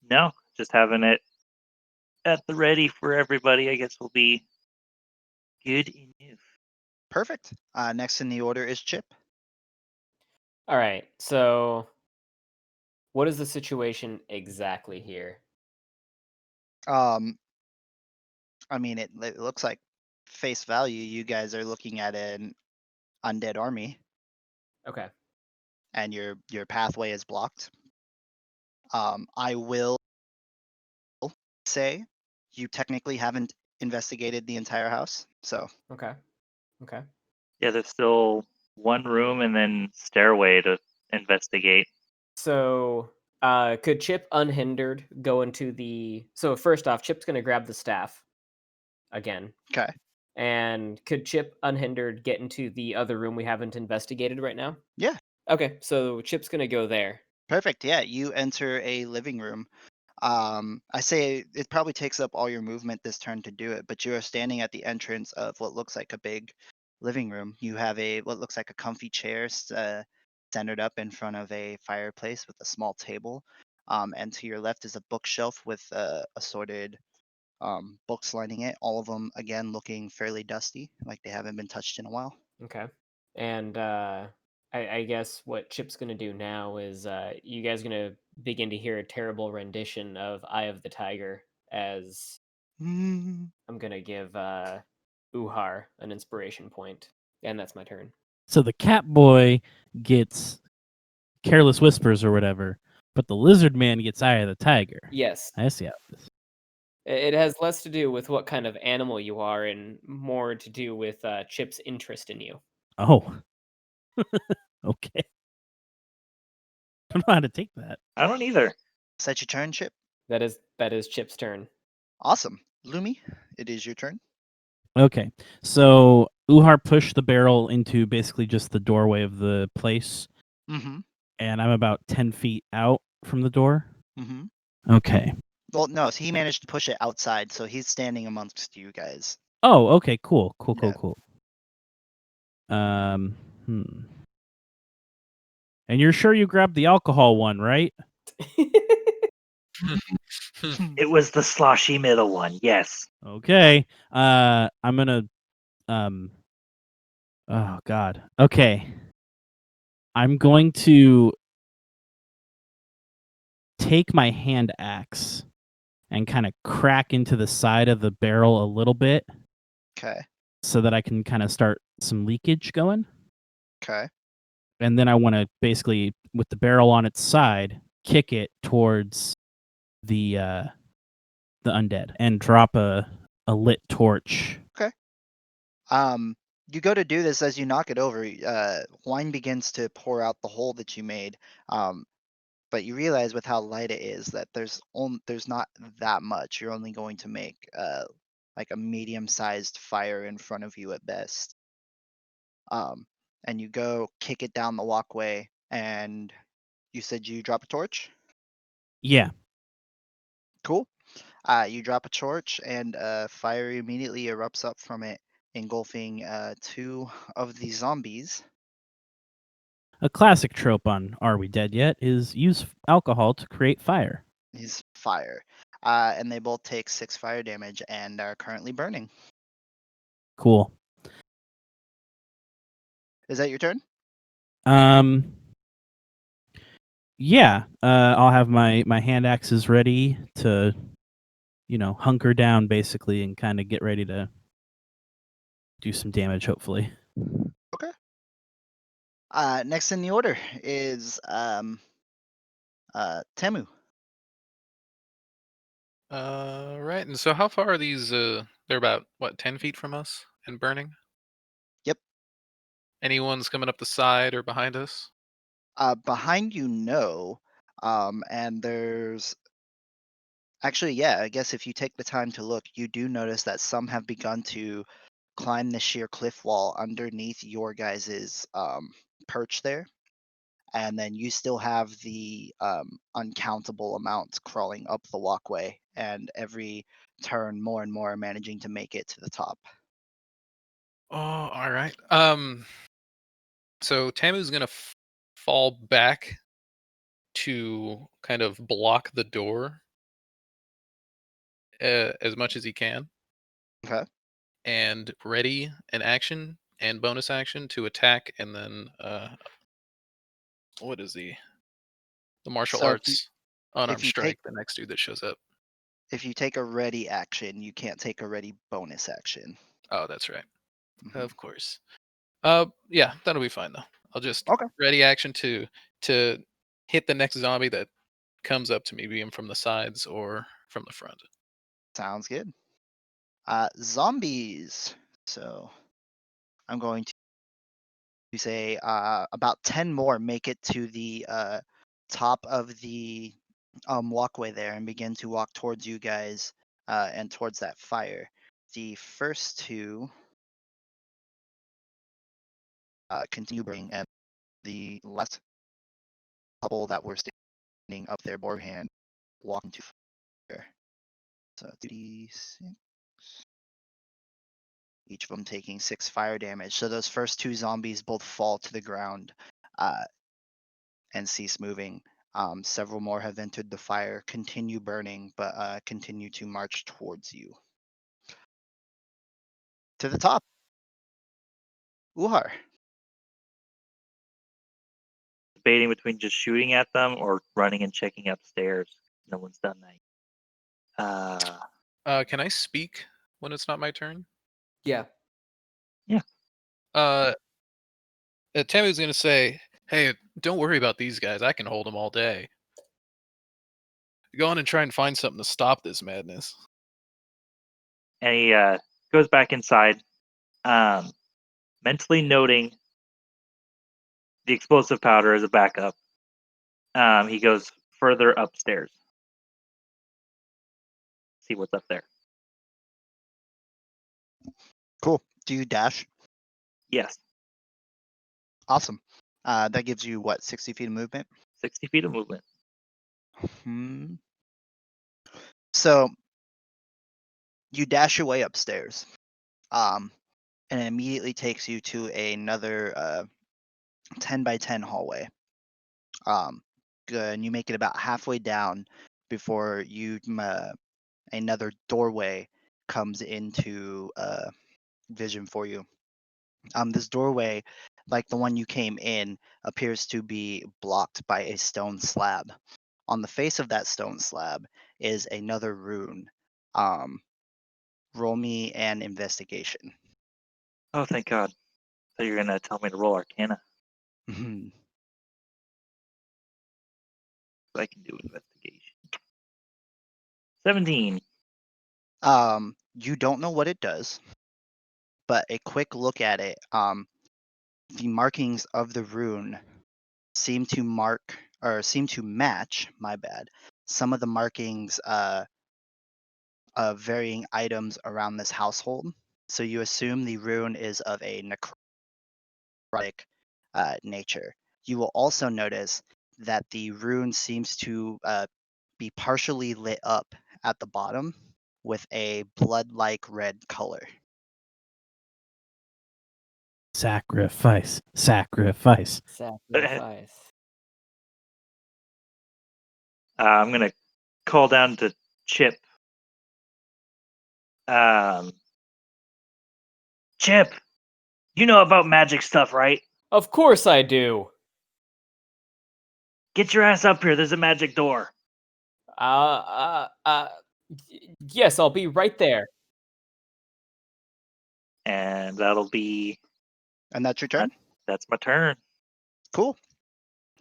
No, just having it at the ready for everybody, I guess, will be good enough. Perfect. Next in the order is Chip. All right. So, what is the situation exactly here? Um, I mean, it looks like face value. You guys are looking at an undead army, Okay. and your pathway is blocked. I will say you technically haven't investigated the entire house, so Okay. Okay. Yeah, there's still one room and then stairway to investigate. So, could Chip unhindered go into the? So first off, Chip's gonna grab the staff again, okay. and could Chip unhindered get into the other room we haven't investigated right now? Yeah, Okay, so Chip's gonna go there. perfect. Yeah, you enter a living room. I say it probably takes up all your movement this turn to do it, but you are standing at the entrance of what looks like a big living room. You have a what looks like a comfy chair centered up in front of a fireplace with a small table. And to your left is a bookshelf with assorted books lining it. All of them again looking fairly dusty, like they haven't been touched in a while. Okay, and I guess what Chip's gonna do now is you guys gonna begin to hear a terrible rendition of "Eye of the Tiger" as Mm, I'm gonna give Uhar an inspiration point, and that's my turn. So the cat boy gets careless whispers or whatever, but the lizard man gets eye of the tiger. Yes, I see how it is. it has less to do with what kind of animal you are, and more to do with Chip's interest in you. Oh, okay. I don't know how to take that. I don't either. is that your turn, Chip? That is Chip's turn. Awesome. Lumi, it is your turn. Okay, so Uhar pushed the barrel into basically just the doorway of the place, Mm-hmm. and I'm about 10 feet out from the door. Mm-hmm. Okay. Well, no, so he managed to push it outside, so he's standing amongst you guys. Oh, okay, cool. Yeah. Hmm. And you're sure you grabbed the alcohol one, right? It was the sloshy middle one, yes. Okay. I'm gonna oh god. Okay. I'm going to take my hand axe and kind of crack into the side of the barrel a little bit Okay. so that I can kind of start some leakage going. Okay. And then I want to basically, with the barrel on its side, kick it towards the undead and drop a lit torch. Okay. You go to do this as you knock it over. Wine begins to pour out the hole that you made. But you realize with how light it is that there's not that much. You're only going to make like a medium-sized fire in front of you at best. And you go kick it down the walkway, and you said you drop a torch. Yeah. Cool. You drop a torch, and fire immediately erupts up from it, engulfing two of the zombies. A classic trope on Are We Dead Yet is use alcohol to create fire. He's fire. And they both take 6 fire damage and are currently burning. Cool. Is that your turn? Yeah, I'll have my hand axes ready to, hunker down basically and kind of get ready to do some damage, hopefully. Okay. Next in the order is Tamu. Right. And so, how far are these? They're about what, 10 feet from us and burning. Yep. Anyone's coming up the side or behind us? Behind you, no. And there's actually, yeah, I guess if you take the time to look, you do notice that some have begun to climb the sheer cliff wall underneath your guys's perch there. And then you still have the uncountable amounts crawling up the walkway, and every turn, more and more are managing to make it to the top. Oh, all right. So Tamu's gonna fall back to kind of block the door as much as he can, Okay. and ready an action and bonus action to attack, and then what is the martial So arts unarmed if you take strike? The next dude that shows up. if you take a ready action, you can't take a ready bonus action. Oh, that's right. Mhm. Of course. Yeah, that'll be fine though. I'll just Okay. ready action to hit the next zombie that comes up to me, be him from the sides or from the front. Sounds good. Zombies. So I'm going to say about 10 more make it to the top of the walkway there and begin to walk towards you guys and towards that fire. The first two continue burning, and the last couple that were standing up there beforehand walk into fire. So 3d6. Each of them taking 6 fire damage. So those first two zombies both fall to the ground and cease moving. Several more have entered the fire, continue burning, but continue to march towards you. To the top. Uhar. Debating between just shooting at them or running and checking upstairs. No one's done that. Can I speak when it's not my turn? Yeah. Uh, Tamu's gonna say, "Hey, don't worry about these guys. I can hold them all day. Go on and try and find something to stop this madness." And he goes back inside, mentally noting the explosive powder as a backup. He goes further upstairs. See what's up there. Cool. Do you dash? Yes, Awesome. That gives you what, 60 feet of movement? 60 feet of movement. So you dash your way upstairs, and it immediately takes you to another 10 by 10 hallway. And you make it about halfway down before another doorway comes into vision for you. This doorway, like the one you came in, appears to be blocked by a stone slab. On the face of that stone slab is another rune. Roll me an investigation. Oh, thank God. So you're gonna tell me to roll Arcana. Mhm. So I can do investigation. 17. You don't know what it does, but a quick look at it, the markings of the rune seem to match, my bad, some of the markings of varying items around this household. So you assume the rune is of a necrotic nature. You will also notice that the rune seems to be partially lit up at the bottom with a blood-like red color. Sacrifice, sacrifice. Sacrifice. I'm gonna call down to Chip. Chip, you know about magic stuff, right? Of course I do. Get your ass up here. There's a magic door. Yes, I'll be right there. And that'll be And that's your turn? that's my turn. Cool.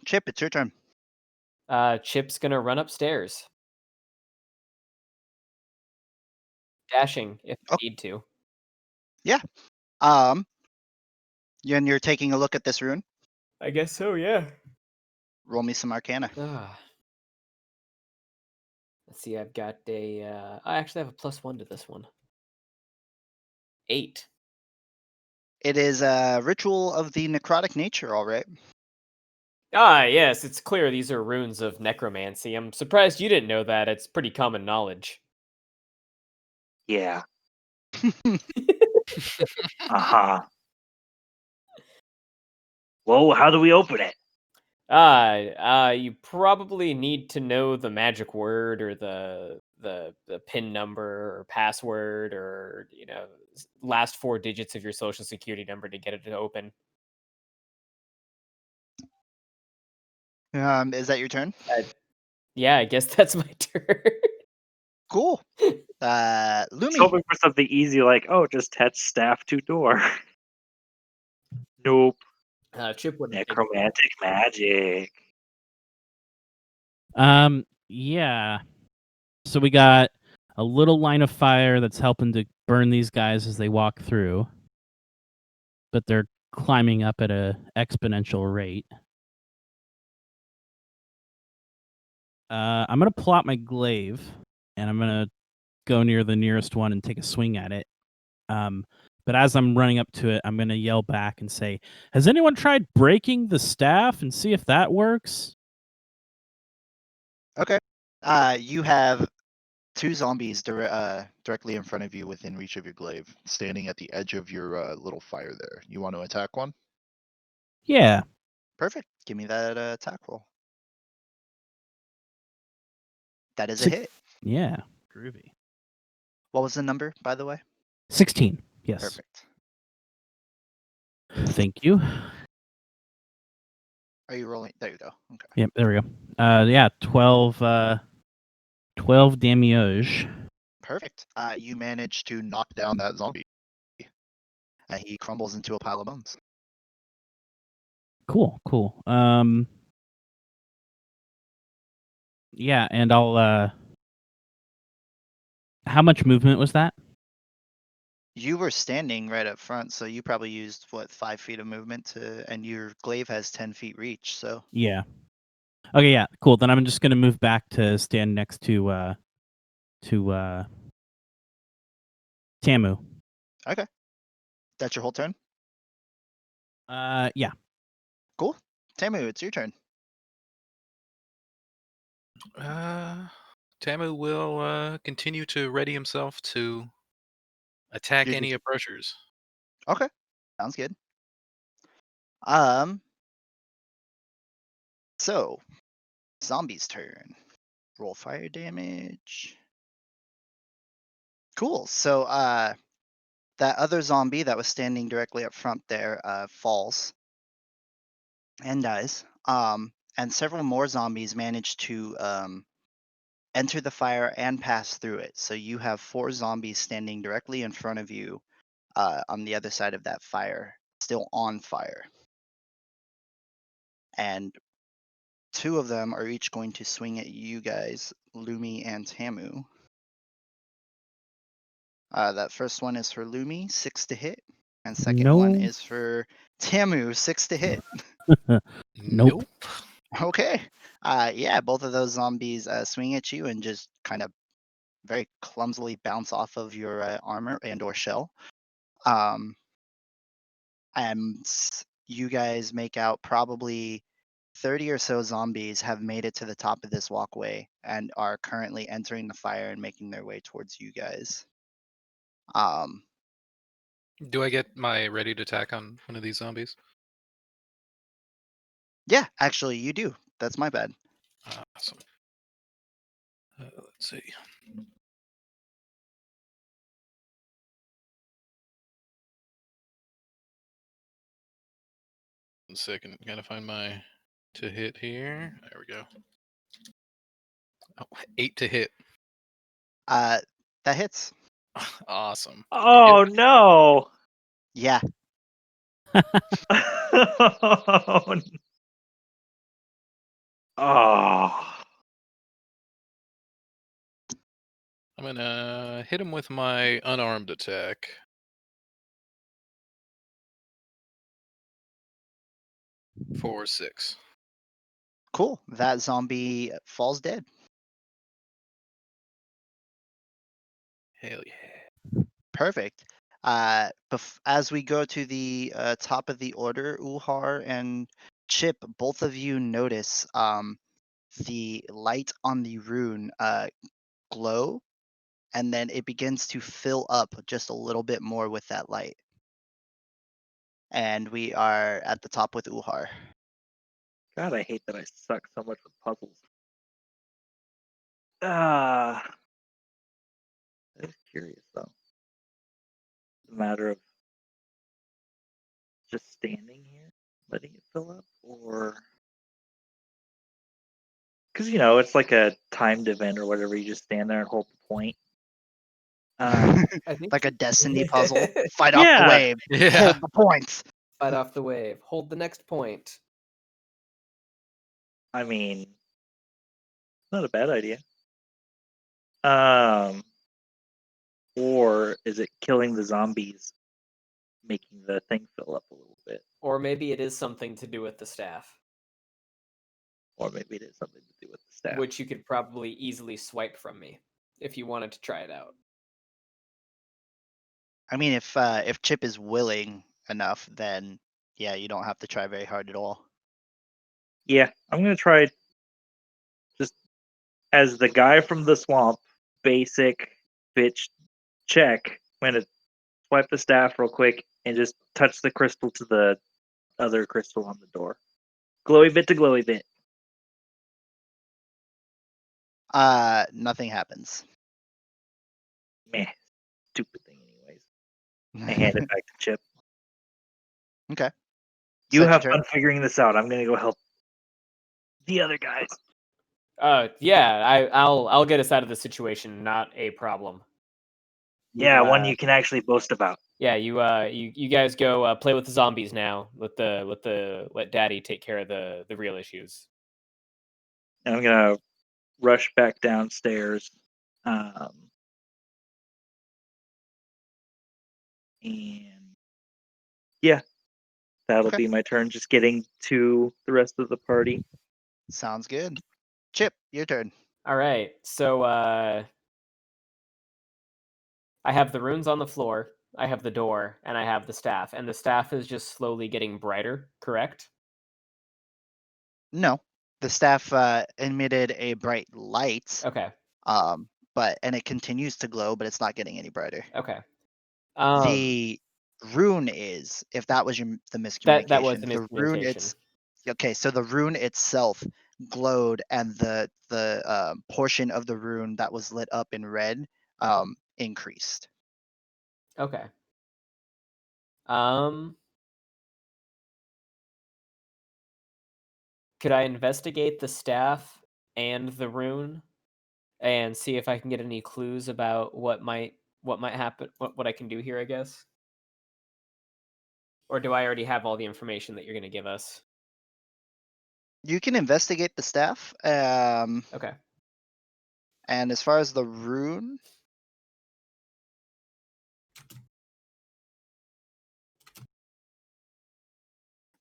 Chip, it's your turn. Chip's gonna run upstairs. Dashing if I Oh. need to. Yeah. And you're taking a look at this rune? I guess so, yeah. Roll me some Arcana. Let's see. I've got a. I actually have a +1 to this one. 8. It is a ritual of the necrotic nature, all right. Ah, yes, it's clear these are runes of necromancy. I'm surprised you didn't know that. It's pretty common knowledge. Yeah. Uh-huh. Well, how do we open it? You probably need to know the magic word or the pin number or password or last 4 digits of your social security number to get it to open. Is that your turn? Yeah, I guess that's my turn. Cool. I was Lumi. hoping for something easy like, oh, just touch staff to door. Nope. Chip wouldn't think. Necromantic magic. Yeah. So we got a little line of fire that's helping to burn these guys as they walk through, but they're climbing up at a exponential rate. I'm gonna plot my glaive, and I'm gonna go near the nearest one and take a swing at it. But as I'm running up to it, I'm gonna yell back and say, "Has anyone tried breaking the staff and see if that works?" Okay. You have two zombies directly in front of you within reach of your glaive, standing at the edge of your little fire there. You want to attack one? Yeah. Perfect. Give me that attack roll. That is a Six- hit. Yeah. Groovy. What was the number, by the way? 16. Yes. Perfect. Thank you. Are you rolling? There you go. Okay. Yep, there we go. Yeah, 12 damage. Perfect. You manage to knock down that zombie. And he crumbles into a pile of bones. Cool. Yeah, and I'll how much movement was that? You were standing right up front, so you probably used 5 feet of movement and your glaive has 10 feet reach. So Yeah. Okay, yeah, cool. Then I'm just gonna move back to stand next to Tamu. okay, that's your whole turn. Yeah. Cool. Tamu, it's your turn. Tamu will continue to ready himself to attack You're any just approachers. okay. Sounds good. Um. So, zombie's turn. Roll fire damage. Cool. So, that other zombie that was standing directly up front there falls and dies. And several more zombies manage to enter the fire and pass through it. So you have 4 zombies standing directly in front of you on the other side of that fire, still on fire. And 2 of them are each going to swing at you guys, Lumi and Tamu. That first one is for Lumi, 6 to hit. And second one No. is for Tamu, 6 to hit. Nope. Okay. Yeah, both of those zombies swing at you and just kind of very clumsily bounce off of your armor and or shell. And you guys make out probably 30 or so zombies have made it to the top of this walkway and are currently entering the fire and making their way towards you guys. Do I get my ready to attack on one of these zombies? Yeah, actually, you do. That's my bad. Awesome. Let's see. One second. Gotta find my to hit here. There we go. Oh, 8 to hit. That hits. Awesome. Oh no! Yeah. Oh. I'm gonna hit him with my unarmed attack. For 6. Cool. That zombie falls dead. Hell yeah. Perfect. As we go to the top of the order, Uhar and Chip, both of you notice the light on the rune glow, and then it begins to fill up just a little bit more with that light. And we are at the top with Uhar. God, I hate that I suck so much with puzzles. Ah, I was curious though. It's a matter of just standing here, letting it fill up, or because it's like a timed event or whatever. You just stand there and hold the point. I think Like a Destiny puzzle. Fight off the Yeah. wave. Yeah. Hold the points. Fight off the wave. Hold the next point. I mean, not a bad idea. Or is it killing the zombies, making the thing fill up a little bit? Or maybe it is something to do with the staff, Or maybe it is something to do with the staff. which you could probably easily swipe from me if you wanted to try it out. I mean, if Chip is willing enough, then yeah, you don't have to try very hard at all. Yeah, I'm gonna try just as the guy from the swamp, basic bitch check. I'm gonna swipe the staff real quick and just touch the crystal to the other crystal on the door. Glowy bit to glowy bit. Nothing happens. Meh. Stupid thing, anyways. I hand it back to Chip. Okay. You Second have turn. fun figuring this out. I'm gonna go help the other guys. Yeah, I'll get us out of this situation. Not a problem. Yeah, one you can actually boast about. Yeah, you guys go play with the zombies now. Let Daddy take care of the real issues. And I'm gonna rush back downstairs. And yeah, that'll Okay. be my turn. Just getting to the rest of the party. Sounds good. Chip, your turn. All right, so I have the runes on the floor, I have the door, and I have the staff, and the staff is just slowly getting brighter. Correct? No, the staff emitted a bright light. Okay. And it continues to glow, but it's not getting any brighter. Okay. The rune is, if that was the miscommunication. That was the The rune, miscommunication. okay. So the rune itself glowed, and the portion of the rune that was lit up in red increased. Okay. Could I investigate the staff and the rune and see if I can get any clues about what might happen, what I can do here, I guess? Or do I already have all the information that you're going to give us? You can investigate the staff. Okay. And as far as the rune,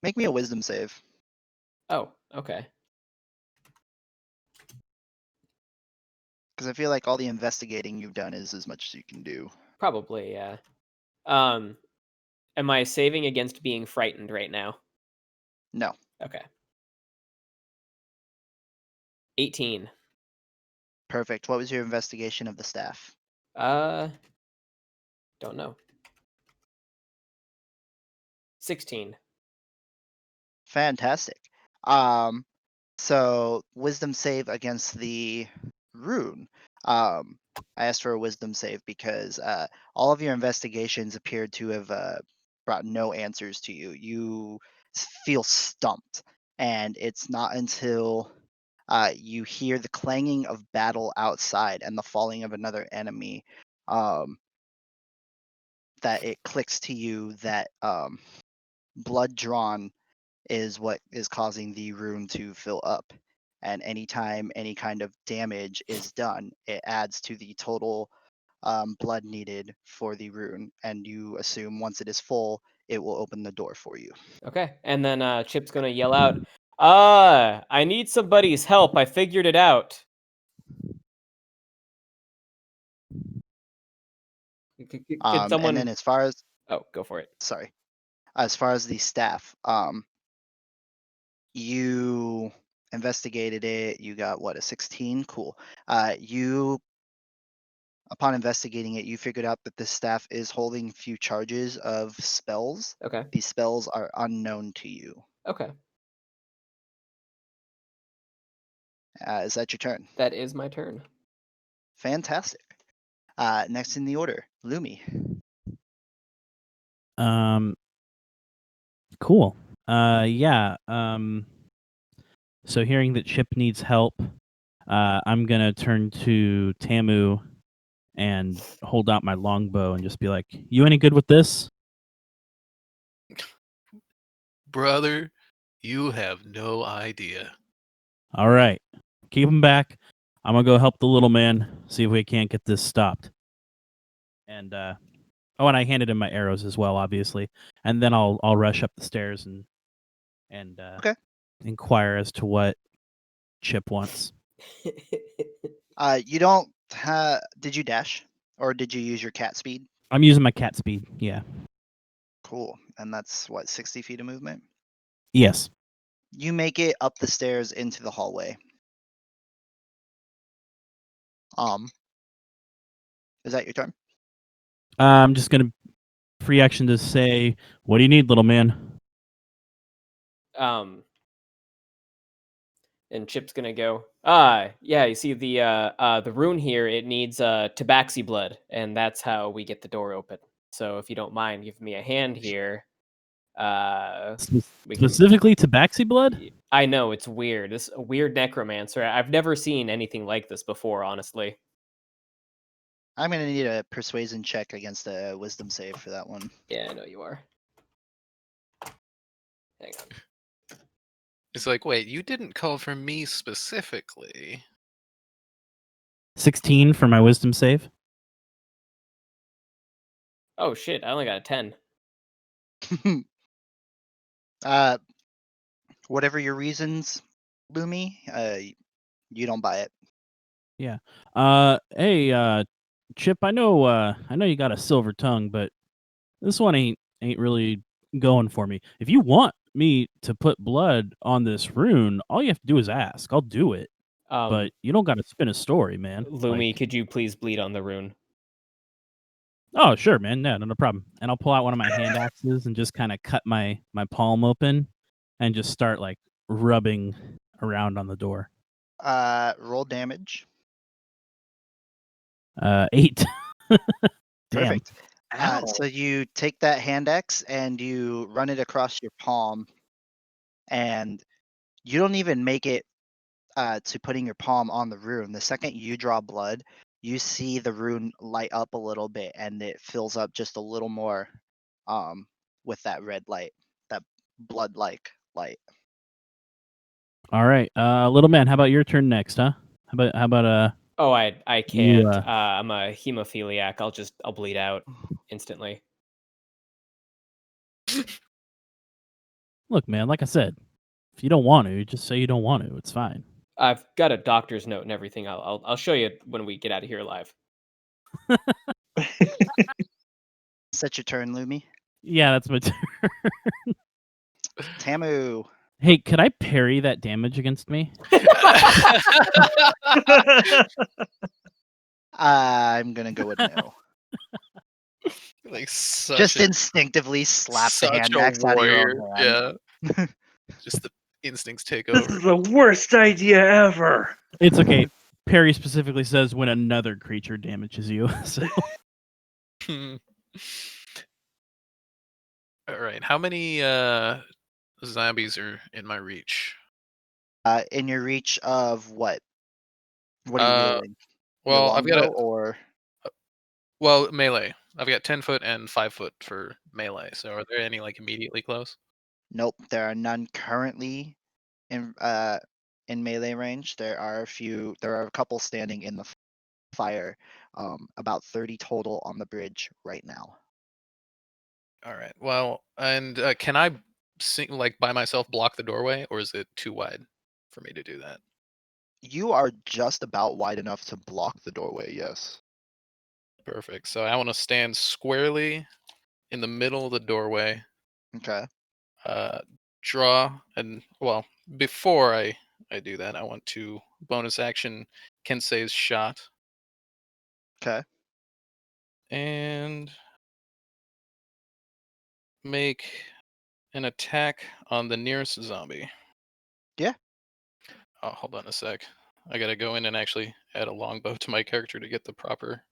make me a wisdom save. Oh, okay. Because I feel like all the investigating you've done is as much as you can do. Probably, yeah. Am I saving against being frightened right now? No. Okay. 18. Perfect. What was your investigation of the staff? Don't know. 16. Fantastic. So wisdom save against the rune. I asked for a wisdom save because all of your investigations appeared to have brought no answers to you. You feel stumped, and it's not until you hear the clanging of battle outside and the falling of another enemy that it clicks to you that blood drawn is what is causing the rune to fill up. And anytime any kind of damage is done, it adds to the total blood needed for the rune. And you assume once it is full, it will open the door for you. Okay. And then Chip's going to yell out, I need somebody's help. I figured it out. Could And someone? then as far as Oh, go for it. sorry, as far as the staff, you investigated it. You got what, a 16? Cool. You upon investigating it, you figured out that the staff is holding few charges of spells. Okay. These spells are unknown to you. Okay. Is that your turn? That is my turn. Fantastic. Next in the order, Lumi. Cool. Yeah. So hearing that Chip needs help, I'm gonna turn to Tamu and hold out my longbow and just be like, "You any good with this?" Brother, you have no idea. All right, keep him back. I'm gonna go help the little man. See if we can't get this stopped. And and I handed him my arrows as well, obviously. And then I'll rush up the stairs and Okay. inquire as to what Chip wants. You don't have. Did you dash, or did you use your cat speed? I'm using my cat speed. Yeah. Cool. And that's what, 60 feet of movement. Yes. You make it up the stairs into the hallway. Is that your turn? I'm just gonna free action to say, "What do you need, little man?" And Chip's gonna go. Yeah. You see the rune here. It needs tabaxi blood, and that's how we get the door open. So if you don't mind, giving me a hand here. We can. Specifically, tabaxi blood. I know it's weird. This a weird necromancer. I've never seen anything like this before, honestly. I'm gonna need a persuasion check against a wisdom save for that one. Yeah, I know you are. Hang on. It's like, wait, you didn't call for me specifically. 16 for my wisdom save. Oh shit! I only got a 10. Whatever your reasons, Lumi, you don't buy it. Yeah. Hey, Chip. I know you got a silver tongue, but this one ain't really going for me. If you want me to put blood on this rune, all you have to do is ask. I'll do it. But you don't got to spin a story, man. Lumi, Like, could you please bleed on the rune? oh, sure, man. No problem. And I'll pull out one of my hand axes and just kind of cut my palm open and just start like rubbing around on the door. Roll damage. 8. Damn. Perfect. Ow. So you take that hand axe and you run it across your palm, and you don't even make it to putting your palm on the rune. The second you draw blood, you see the rune light up a little bit, and it fills up just a little more with that red light, that blood-like light. All right, little man. How about your turn next, huh? How about Oh, I You, can't. I'm a hemophiliac. I'll bleed out instantly. Look, man. Like I said, if you don't want to, just say you don't want to. It's fine. I've got a doctor's note and everything. I'll show you when we get out of here live. Set your turn, Lumi. Yeah, that's my turn. Tamu. Hey, could I parry that damage against me? I'm gonna go with no. Like such Just a, instinctively slap the such hand a axe out of your warrior. own hand. Yeah. Just the instincts take This over. is the worst idea ever. It's okay. Parry specifically says when another creature damages you. So All right. How many zombies are in my reach? In your reach of what? What are you Uh, wielding? Your well, I've got longbow a or melee. I've got 10-foot and 5-foot for melee. So are there any like immediately close? nope? There are none currently in melee range. There are a few. There are a couple standing in the fire. About 30 total on the bridge right now. All right. Well, and can I like by myself block the doorway, or is it too wide for me to do that? You are just about wide enough to block the doorway. Yes. Perfect. So I want to stand squarely in the middle of the doorway. Okay. Draw and before I do that, I want to bonus action Kensei's shot Okay. and make an attack on the nearest zombie. Yeah. Oh, hold on a sec. I gotta go in and actually add a longbow to my character to get the proper.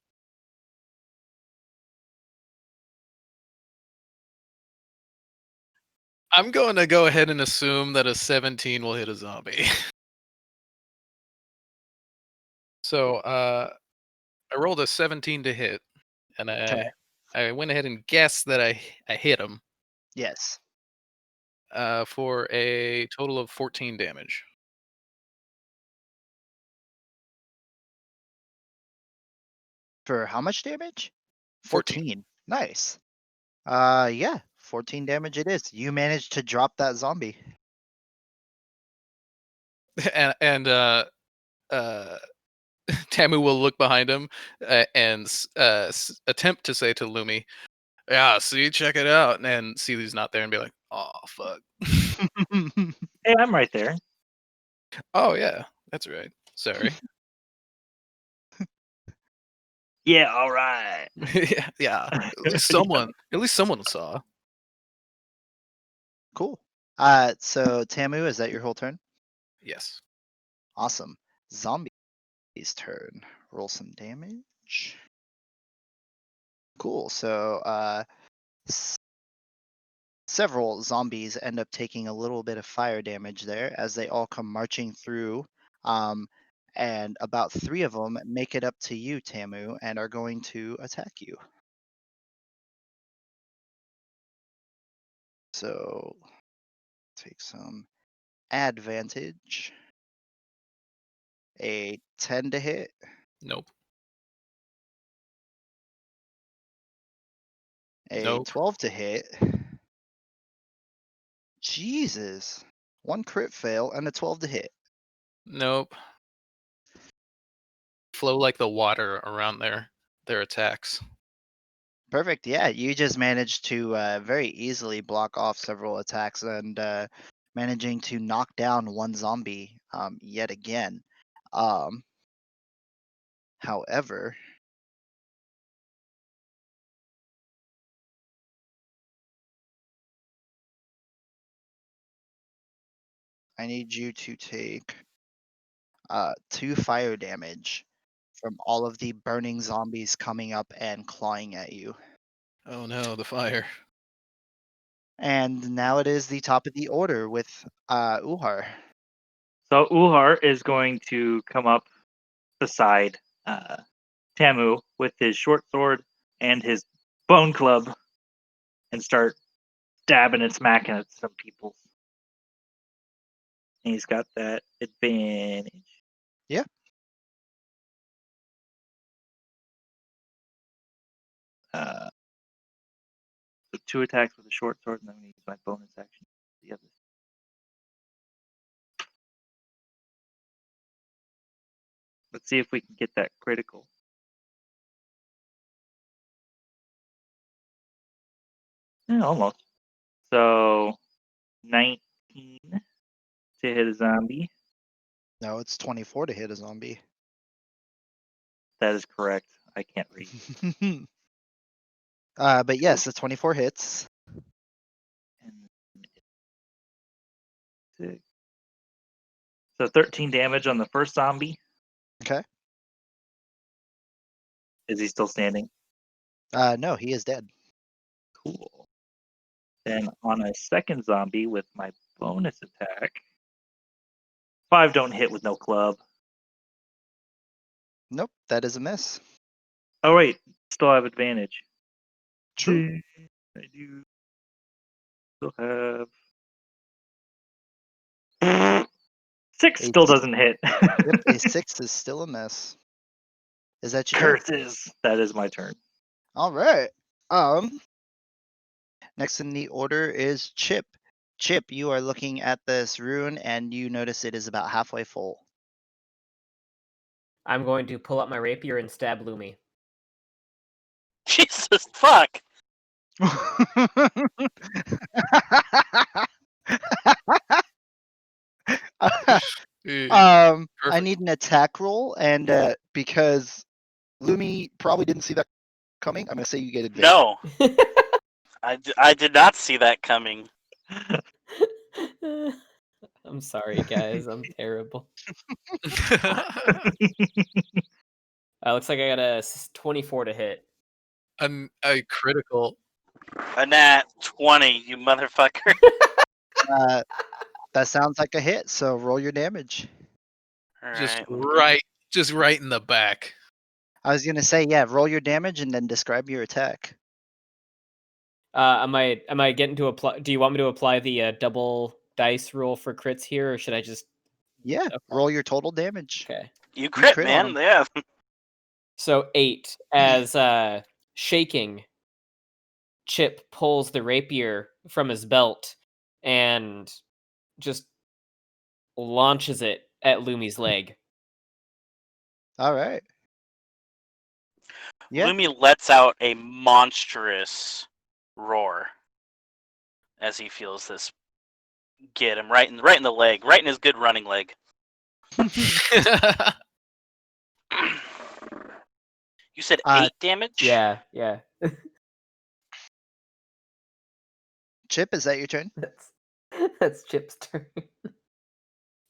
I'm going to go ahead and assume that a 17 will hit a zombie. So I rolled a 17 to hit, and Okay. I went ahead and guessed that I hit him Yes. for a total of 14 damage. For how much damage? 14. 14. Nice. Yeah, 14 damage it is. You managed to drop that zombie. And uh, Tamu will look behind him and attempt to say to Lumi, "Yeah, see, check it out," and see he's not there, and be like, "Oh fuck." Hey, I'm right there. Oh yeah, that's right. Sorry. Yeah, all right. Yeah, yeah. At least someone saw. Cool. So Tamu, is that your whole turn? Yes. Awesome. Zombie's turn. Roll some damage. Cool. So s- several zombies end up taking a little bit of fire damage there as they all come marching through. Um, and about 3 of them make it up to you, Tamu, and are going to attack you. So take some advantage. A 10 to hit, Nope. a Nope. 12 to hit. Jesus. 1 crit fail and a 12 to hit. Nope. Flow like the water around their attacks. Perfect. Yeah, you just managed to very easily block off several attacks and managing to knock down one zombie yet again. Um, however, I need you to take 2 fire damage from all of the burning zombies coming up and clawing at you. Oh no, the fire. And now it is the top of the order with Uhar. So Uhar is going to come up beside Tamu with his short sword and his bone club and start stabbing and smacking at some people. And he's got that advantage. Yeah. So 2 attacks with a short sword, and then I'm going to use my bonus action. The other. Let's see if we can get that critical. Yeah, almost. So 19 to hit a zombie. No, it's 24 to hit a zombie. That is correct. I can't read. But yes, the 24 hits. And so 13 damage on the first zombie. Okay. Is he still standing? No, he is dead. Cool. Then on a second zombie with my bonus attack, 5 don't hit with no club. Nope, that is a miss. Oh wait, still have advantage. True. I do still have 6 A, still doesn't hit. yep, a 6 is still a miss. Is that your turn? Curses. That is my turn. All right. Next in the order is Chip. Chip, you are looking at this rune and you notice it is about halfway full. I'm going to pull up my rapier and stab Lumi. Jesus fuck. I Perfect. need an attack roll, and because Lumi probably didn't see that coming, I'm gonna say you get advantage. No, I did not see that coming. I'm sorry, guys. I'm terrible. Looks like I got a 24 to hit. A critical. A nat 20, you motherfucker. That sounds like a hit. So roll your damage. All Just right, let me right in the back. I was gonna say, yeah, roll your damage and then describe your attack. Am I getting to apply? Do you want me to apply the double dice rule for crits here, or should I just? Yeah, Okay. roll your total damage. Okay. You crit, crit on man. Yeah. So 8 as shaking. Chip pulls the rapier from his belt and just launches it at Lumi's leg. All right. Yeah. Lumi lets out a monstrous roar as he feels this get him right in the leg, right in his good running leg. You said 8 damage? Yeah. Chip, is that your turn? That's Chip's turn.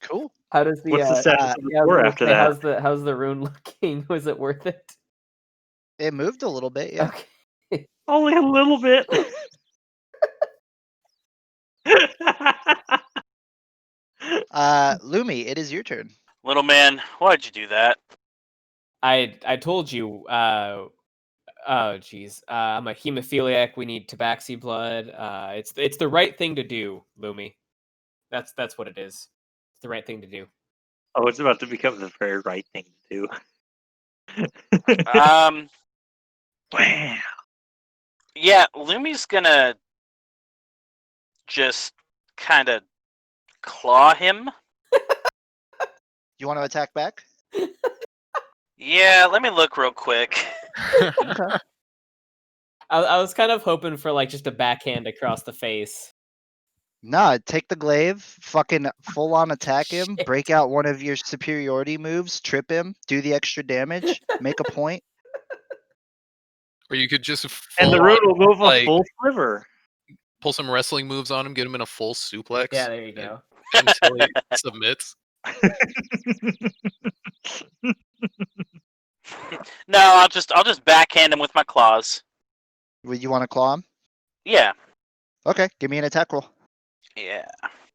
Cool. How does the What's the status of the yeah, I was score gonna after say, that? how's the rune looking? Was it worth it? It moved a little bit, yeah. Okay. Only a little bit. Lumi, it is your turn. Little man, why'd you do that? I told you. Oh jeez. I'm a hemophiliac. We need tabaxi blood. It's the right thing to do, Lumi. That's what it is. It's the right thing to do. Oh, it's about to become the very right thing to do. Um, Wow. yeah, Lumi's gonna just kind of claw him. You want to attack back? Yeah, let me look real quick. Okay. I was kind of hoping for like just a backhand across the face. Nah, take the glaive, fucking full on attack him, Shit. break out one of your superiority moves, trip him, do the extra damage, make a point. Or you could just And the full rune on, will move a like, full sliver. pull some wrestling moves on him, get him in a full suplex. Yeah, there you go. Until he submits. No, I'll just backhand him with my claws. Would you want to claw him? Yeah. Okay, give me an attack roll Yeah.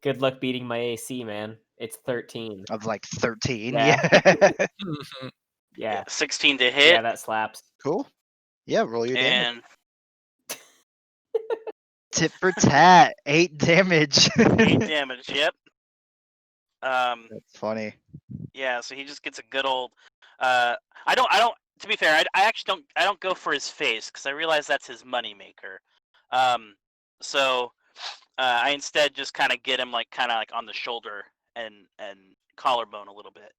Good luck beating my AC, man. It's 13. of like 13. Yeah. Yeah. Yeah. 16 to hit. Yeah, that slaps. Cool. Yeah, roll your damage. And Tit for tat, 8 damage. 8 damage. Yep. That's funny. Yeah. So he just gets a good old. I don't. To be fair, I actually don't go for his face because I realize that's his money maker. So I instead just kind of get him like on the shoulder and collarbone a little bit.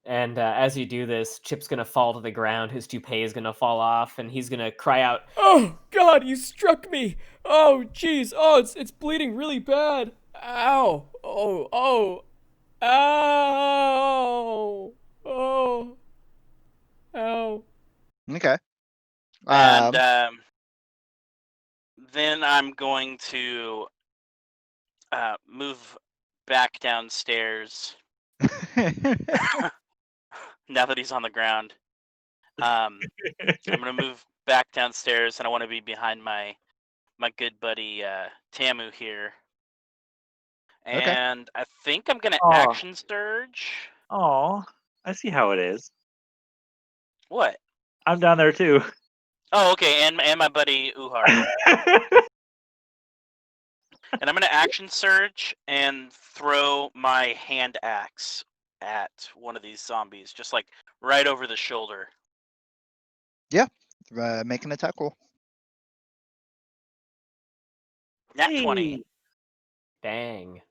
And as you do this, Chip's gonna fall to the ground. His toupee is gonna fall off, and he's gonna cry out, "Oh God, you struck me! Oh jeez! Oh, it's bleeding really bad! Ow! Oh! Ow! Oh! Ow!" Okay. And then I'm going to move back downstairs now that he's on the ground. I'm gonna move back downstairs, and I want to be behind my good buddy Tamu here. Okay. And I think I'm gonna Aw. action surge. Oh, I see how it is. What? I'm down there too. Oh, okay, and my buddy Uhar. And I'm gonna action surge and throw my hand axe at one of these zombies, just like right over the shoulder. Make an attack roll. Nat 20. Dang.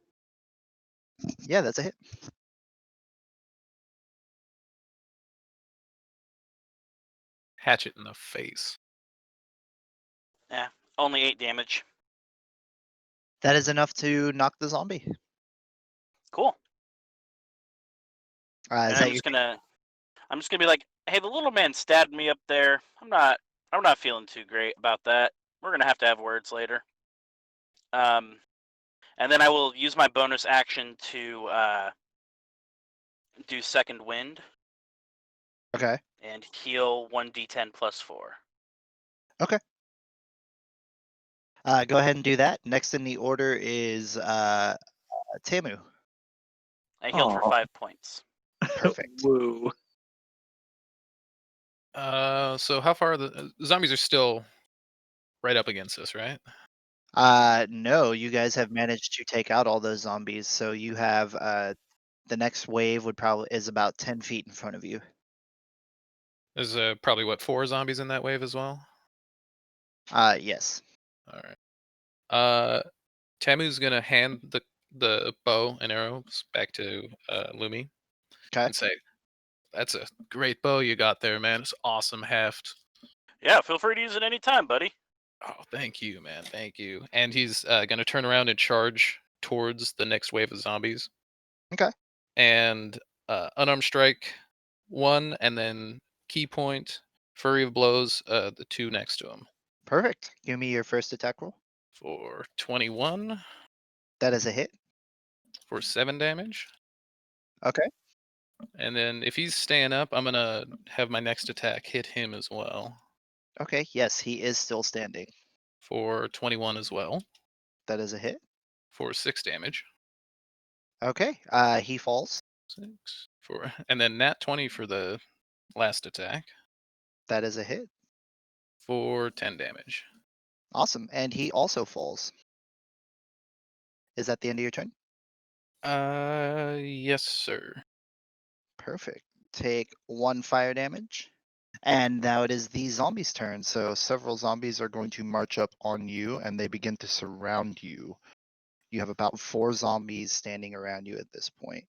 Yeah, that's a hit. hatchet in the face. Yeah, only 8 damage. That is enough to knock the zombie. Cool. Is And that I'm your just gonna be like, hey, the little man stabbed me up there. I'm not feeling too great about that. We're gonna have to have words later. And then I will use my bonus action to do second wind Okay. and heal 1d10 plus 4. Go ahead and do that. Next in the order is Tamu. I healed for Aw. 5 points. Perfect. Woo. So how far are the zombies are still right up against us, right? No, you guys have managed to take out all those zombies, so you have the next wave is about 10 feet in front of you. There's probably what 4 zombies in that wave as well. Yes. All right. Tamu's gonna hand the bow and arrows back to Lumi Okay. and say, "That's a great bow you got there, man. It's awesome heft." Yeah, feel free to use it anytime, buddy. Oh, thank you, man. Thank you. And he's gonna turn around and charge towards the next wave of zombies. Okay. And unarmed strike 1, and then key point, flurry of blows, the 2 next to him Perfect. Give me your first attack roll. for 21 That is a hit. for 7 damage. Okay. And then if he's staying up, I'm gonna have my next attack hit him as well Okay. Yes, he is still standing. for 21 as well That is a hit. for 6 damage. Okay. He falls. 6 for, and then nat 20 for the last attack That is a hit. for 10 damage. Awesome. And he also falls. Is that the end of your turn? Yes, sir. Perfect. Take 1 fire damage. And now it is the zombies' turn. So several zombies are going to march up on you and they begin to surround you. You have about 4 zombies standing around you at this point.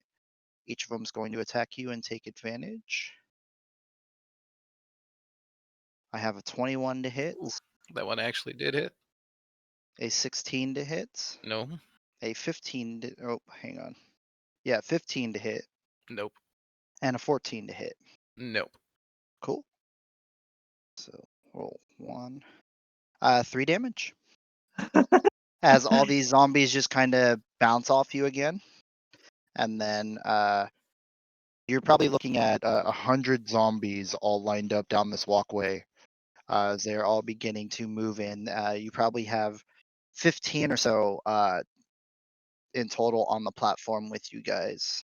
Each of them is going to attack you and take advantage. I have a 21 to hit, That one actually did hit. a 16 to hit, No. a 15 to, oh, hang on. Yeah, 15 to hit, Nope. and a 14 to hit. Nope. Cool. So roll 1. 3 damage. As all these zombies just kind of bounce off you again. And then you're probably looking at 100 zombies all lined up down this walkway as they're all beginning to move in. You probably have 15 or so in total on the platform with you guys.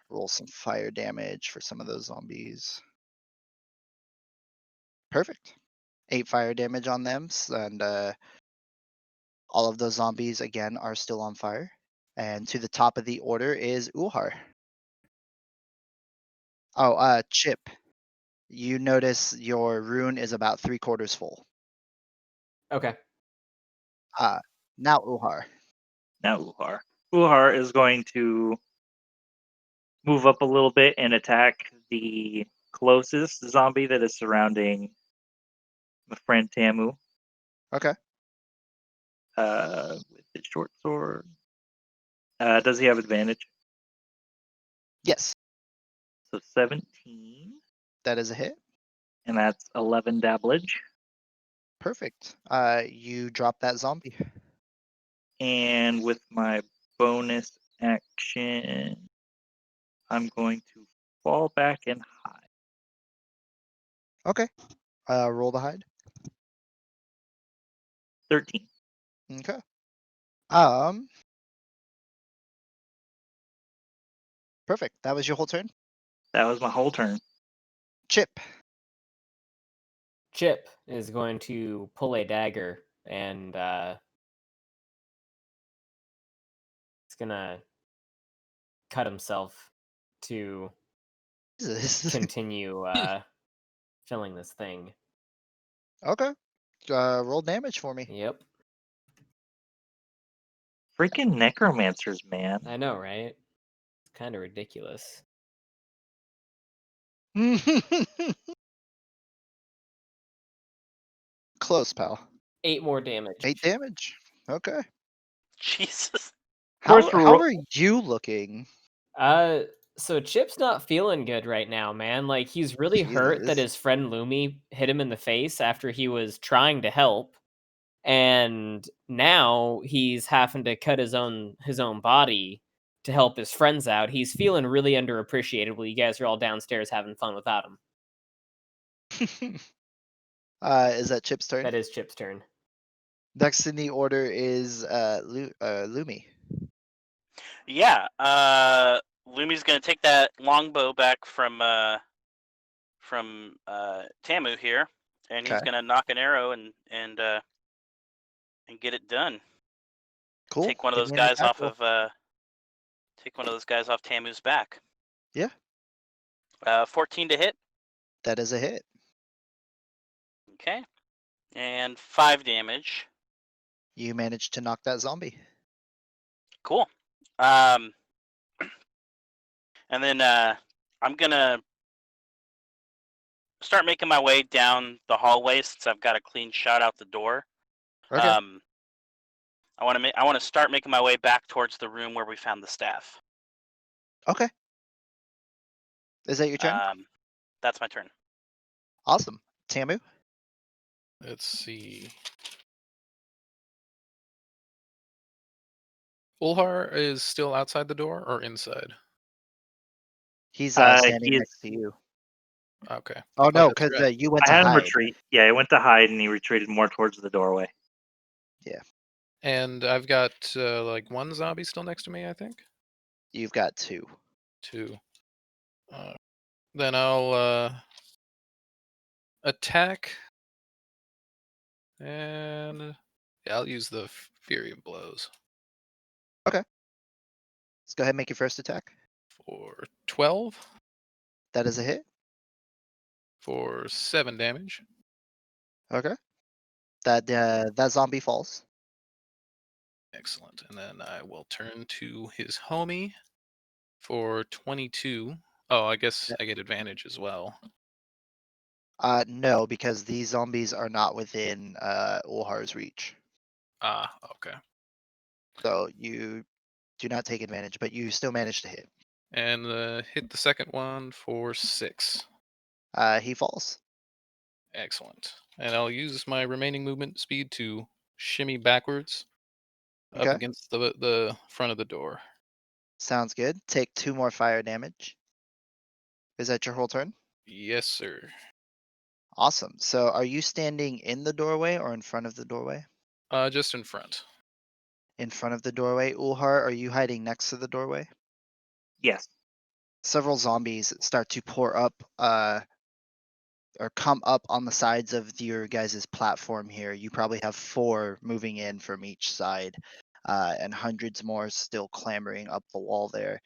Roll some fire damage for some of those zombies. Perfect. 8 fire damage on them, and all of those zombies again are still on fire. And to the top of the order is Uhar. Oh, Chip. You notice your rune is about 3/4 full. Okay. Now Uhar. Now Uhar. Uhar is going to move up a little bit and attack the closest zombie that is surrounding my friend Tamu. Okay. With his short sword. Does he have advantage? Yes, So 17, that is a hit. and that's 11 damage. Perfect. You drop that zombie. And with my bonus action, I'm going to fall back and hide. Okay. Roll the hide. 13. Okay. Perfect. That was your whole turn. That was my whole turn. Chip. Chip is going to pull a dagger and he's gonna cut himself to Jesus. continue filling this thing. Okay. Roll damage for me. Yep. Freaking necromancers, man. I know, right? It's kind of ridiculous. close, pal? 8 more damage. 8 damage. Okay. Jesus. How course, are you looking? So Chip's not feeling good right now, man. Like he's really hurt that Jesus. his friend Lumi hit him in the face after he was trying to help. And now he's having to cut his own body to help his friends out. He's feeling really underappreciated while you guys are all downstairs having fun without him. Is that Chip's turn? That is Chip's turn. Next in the order is Lumi. Yeah. Lumi's gonna take that longbow back from Tamu here, and he's Okay. gonna knock an arrow and get it done. Cool. Take one of Give those me an guys attack off roll. of Tamu's back. Yeah. 14 to hit. That is a hit. Okay. And 5 damage. You managed to knock that zombie. Cool. And then I'm gonna start making my way down the hallway since I've got a clean shot out the door. Okay. I want to start making my way back towards the room where we found the staff. Okay. Is that your turn? That's my turn. Awesome. Tamu? Let's see. Ulhar is still outside the door or inside? He's standing he's. next to you. Okay. Oh no, that's because right. you went I to had him hide. retreat. Yeah, he went to hide and he retreated more towards the doorway. And I've got like 1 zombie still next to me, I think. You've got 2. 2. Then I'll attack, and yeah, I'll use the Fury of Blows Let's go ahead and make your first attack. for 12 That is a hit. for 7 damage. Okay. That zombie falls. Excellent. And then I will turn to his homie for 22. Oh, I guess I get advantage as well. No, because these zombies are not within Ulhar's reach. Ah, okay. So you do not take advantage, but you still manage to hit. And hit the second one for 6. He falls. Excellent. And I'll use my remaining movement speed to shimmy backwards up Okay. against the front of the door. Sounds good. Take 2 more fire damage. Is that your whole turn? Yes, sir. Awesome. So are you standing in the doorway or in front of the doorway? Just in front. In front of the doorway. Ulhar, are you hiding next to the doorway? Yes. Several zombies start to pour up or come up on the sides of your guys' platform here. You probably have 4 moving in from each side, and hundreds more still clambering up the wall there.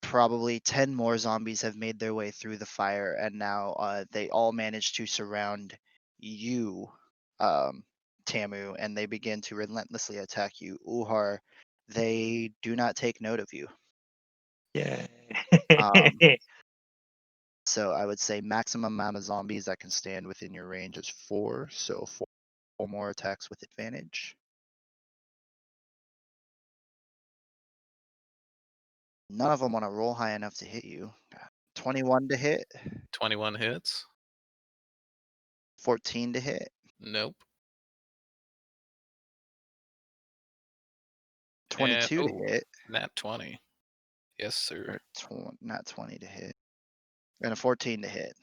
Probably 10 more zombies have made their way through the fire, and now they all manage to surround you, Tamu, and they begin to relentlessly attack you. Uhar, they do not take note of you. Yeah. Um, So I would say maximum amount of zombies that can stand within your range is 4. So 4 more attacks with advantage. None of them want to roll high enough to hit you. 21 to hit, 21 hits. 14 to hit, Nope. 22 to And hit, nat 20. Yes, sir. or not 20 to hit, and a 14 to hit.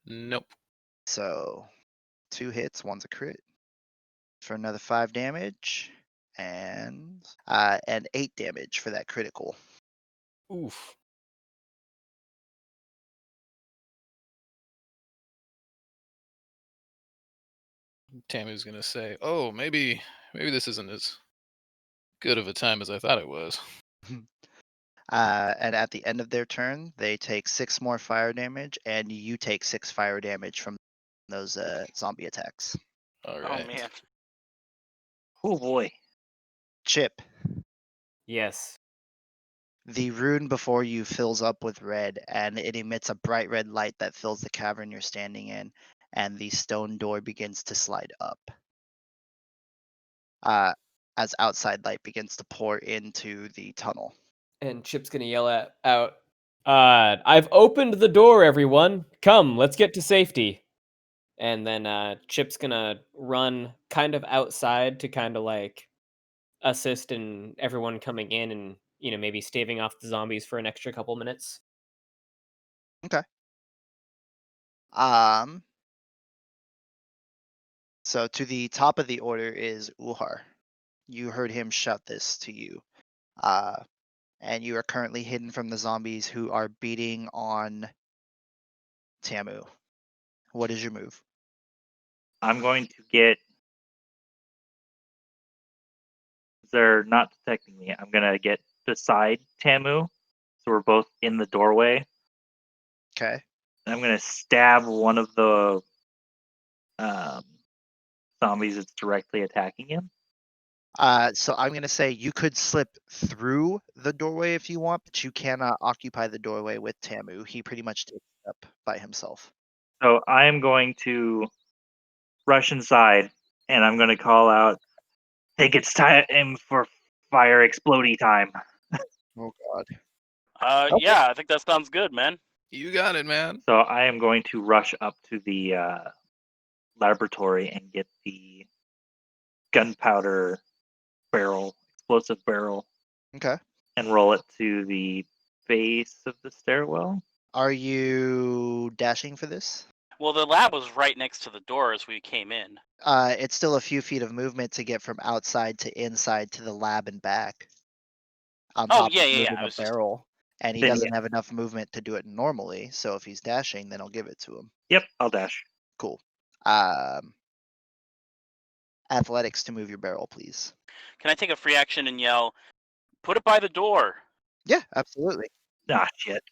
Nope. So 2 hits, 1's a crit for another 5 damage, and 8 damage for that critical. Oof. Tammy's gonna say, "Oh, maybe this isn't as good of a time as I thought it was." And at the end of their turn, they take 6 more fire damage, and you take 6 fire damage from those zombie attacks. All Oh right. man. Oh boy. Chip, Yes. The rune before you fills up with red, and it emits a bright red light that fills the cavern you're standing in, and the stone door begins to slide up. As outside light begins to pour into the tunnel. And Chip's gonna yell out, I've opened the door, everyone. Come, let's get to safety. And then Chip's gonna run kind of outside to kind of like assist in everyone coming in and, maybe staving off the zombies for an extra couple minutes. Okay. So to the top of the order is Uhar. You heard him shout this to you. And you are currently hidden from the zombies who are beating on Tamu. What is your move? I'm going to get. They're not detecting me. I'm gonna get beside Tamu, so we're both in the doorway. Okay. I'm gonna stab one of the zombies that's directly attacking him. So I'm gonna say you could slip through the doorway if you want, but you cannot occupy the doorway with Tamu. He pretty much takes it up by himself. So I am going to rush inside, and I'm going to call out, "Think it's time for fire explodey time." Oh God. Okay. Yeah, I think that sounds good, man. You got it, man. So I am going to rush up to the laboratory and get the gunpowder barrel, explosive barrel, Okay. and roll it to the base of the stairwell. Are you dashing for this? Well, the lab was right next to the door as we came in. It's still a few feet of movement to get from outside to inside to the lab and back. On Oh, top yeah, of yeah, yeah. moving I a was just barrel, and he Then doesn't have enough movement to do it normally. So if he's dashing, then I'll give it to him. Yep, I'll dash. Cool. Athletics to move your barrel, please. Can I take a free action and yell, "Put it by the door"? Yeah, absolutely. Ah, shit.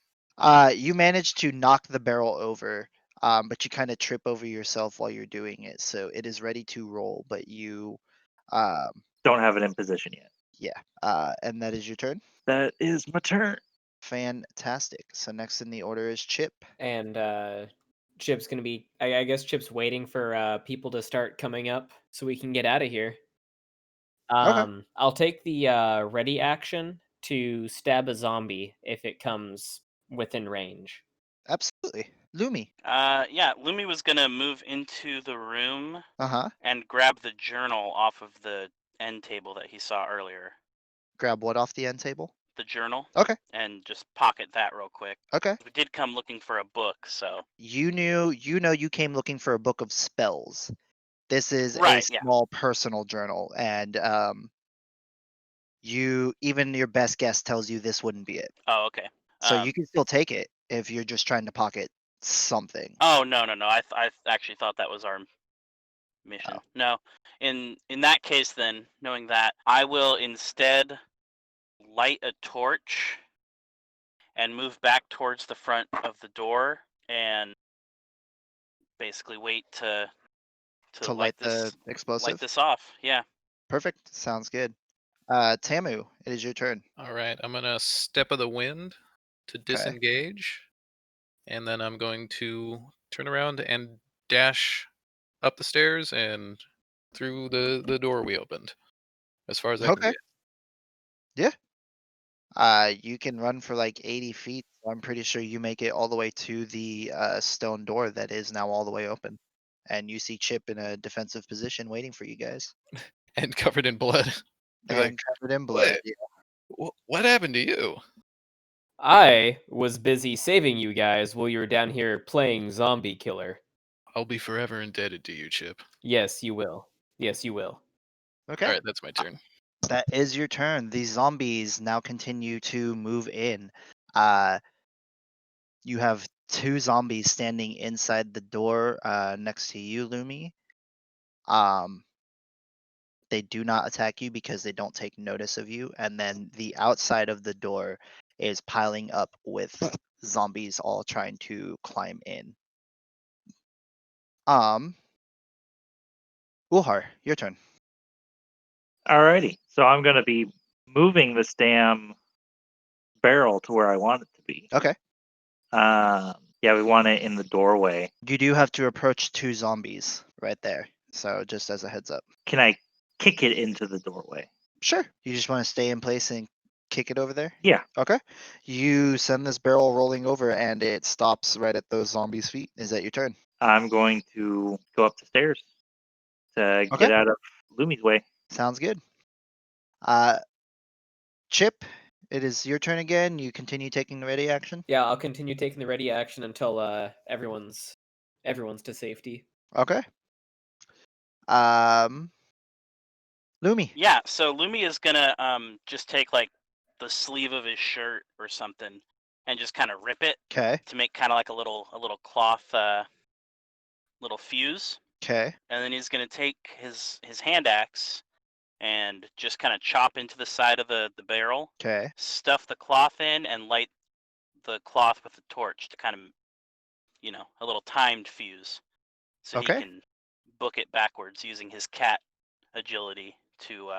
You manage to knock the barrel over, but you kind of trip over yourself while you're doing it. So it is ready to roll, but you, Don't have it in position yet. yeah. And that is your turn. That is my turn. Fantastic. So next in the order is Chip. And Chip's gonna be. I guess Chip's waiting for people to start coming up so we can get out of here. Okay. I'll take the ready action to stab a zombie if it comes within range. Absolutely. Lumi. Yeah, Lumi was gonna move into the room Uh-huh. and grab the journal off of the end table that he saw earlier. Grab what off the end table? The journal. Okay. And just pocket that real quick. Okay. We did come looking for a book, so. You came looking for a book of spells. This is a Right, yeah. small personal journal, and even your best guess tells you this wouldn't be it. Oh, okay. So you can still take it if you're just trying to pocket something. Oh, no. I actually thought that was our mission. Oh. No. In that case, then, knowing that, I will instead light a torch and move back towards the front of the door and basically wait to Light the light explosive. this off. Yeah. Perfect. Sounds good. Tamu, it is your turn. All right, I'm gonna step of the wind to Okay. disengage, and then I'm going to turn around and dash up the stairs and through the door we opened, as far as I can Okay. get. You can run for like 80 feet. So I'm pretty sure you make it all the way to the stone door that is now all the way open. And you see Chip in a defensive position waiting for you guys. And covered in blood. He's like, And covered in blood. "What? What happened to you?" I was busy saving you guys while you were down here playing zombie killer. I'll be forever indebted to you, Chip. Yes, you will. Yes, you will. Okay. All right, that's my turn. That is your turn. The zombies now continue to move in. You have two zombies standing inside the door next to you, Lumi. They do not attack you because they don't take notice of you. And then the outside of the door is piling up with zombies all trying to climb in. Uhar, your turn. Alrighty. So I'm going to be moving this damn barrel to where I want it to be. Okay. Yeah, we want it in the doorway. You do have to approach 2 zombies right there. So just as a heads up. Can I kick it into the doorway? Sure. You just want to stay in place and kick it over there? Yeah. Okay. You send this barrel rolling over and it stops right at those zombies' feet. Is that your turn? I'm going to go up the stairs to Okay. get out of Lumi's way. Sounds good. Chip, it is your turn again. You continue taking the ready action. Yeah, I'll continue taking the ready action until everyone's to safety. Okay. Lumi. Yeah, so Lumi is gonna just take like the sleeve of his shirt or something and just kind of rip it Okay. to make kind of like a little cloth little fuse. Okay. And then he's gonna take his hand axe and just kind of chop into the side of the barrel, Okay. stuff the cloth in, and light the cloth with a torch to kind of, a little timed fuse, so Okay. he can book it backwards using his cat agility to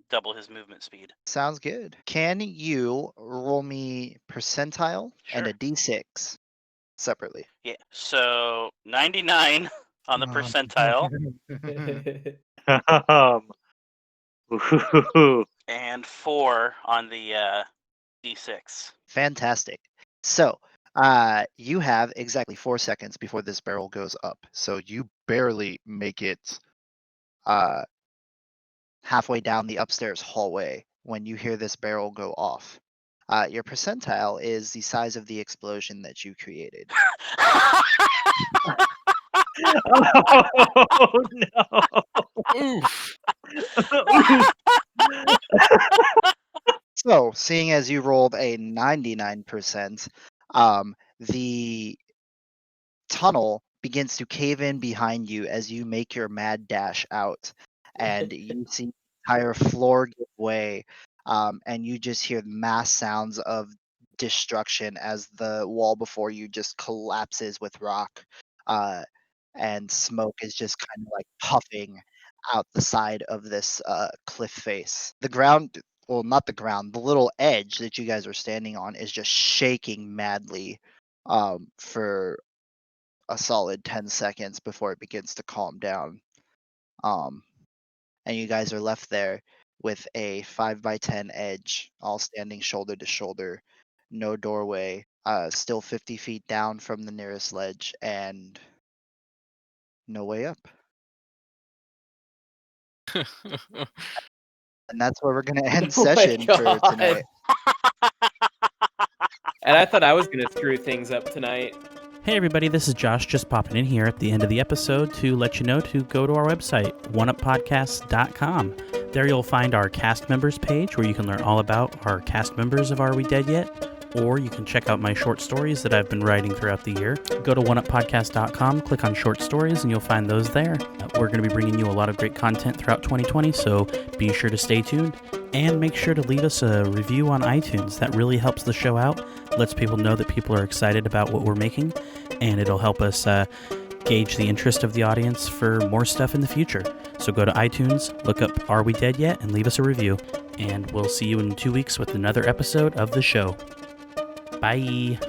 double his movement speed. Sounds good. Can you roll me percentile and a Sure. d6 separately? Yeah. So 99 on the percentile Ooh. and 4 on the d6. Fantastic. So, you have exactly 4 seconds before this barrel goes up. So you barely make it halfway down the upstairs hallway when you hear this barrel go off. Your percentile is the size of the explosion that you created. Oh no! Oof. So, seeing as you rolled a 99%, the tunnel begins to cave in behind you as you make your mad dash out, and you see the entire floor give way, and you just hear mass sounds of destruction as the wall before you just collapses with rock, and smoke is just kind of like puffing out the side of this cliff face. The ground, well, not the ground, the little edge that you guys are standing on is just shaking madly for a solid 10 seconds before it begins to calm down. And you guys are left there with a 5x10 edge, all standing shoulder to shoulder, no doorway, still 50 feet down from the nearest ledge, and no way up. And that's where we're going to end Oh my session for God. tonight. And I thought I was gonna screw things up tonight. Hey everybody, this is Josh just popping in here at the end of the episode to let you know to go to our website, oneuppodcast.com. There you'll find our cast members page where you can learn all about our cast members of Are We Dead Yet? Or you can check out my short stories that I've been writing throughout the year. Go to oneuppodcast.com, click on short stories, and you'll find those there. We're going to be bringing you a lot of great content throughout 2020, so be sure to stay tuned. And make sure to leave us a review on iTunes. That really helps the show out, lets people know that people are excited about what we're making, and it'll help us gauge the interest of the audience for more stuff in the future. So go to iTunes, look up Are We Dead Yet? And leave us a review. And we'll see you in 2 weeks with another episode of the show. Bye.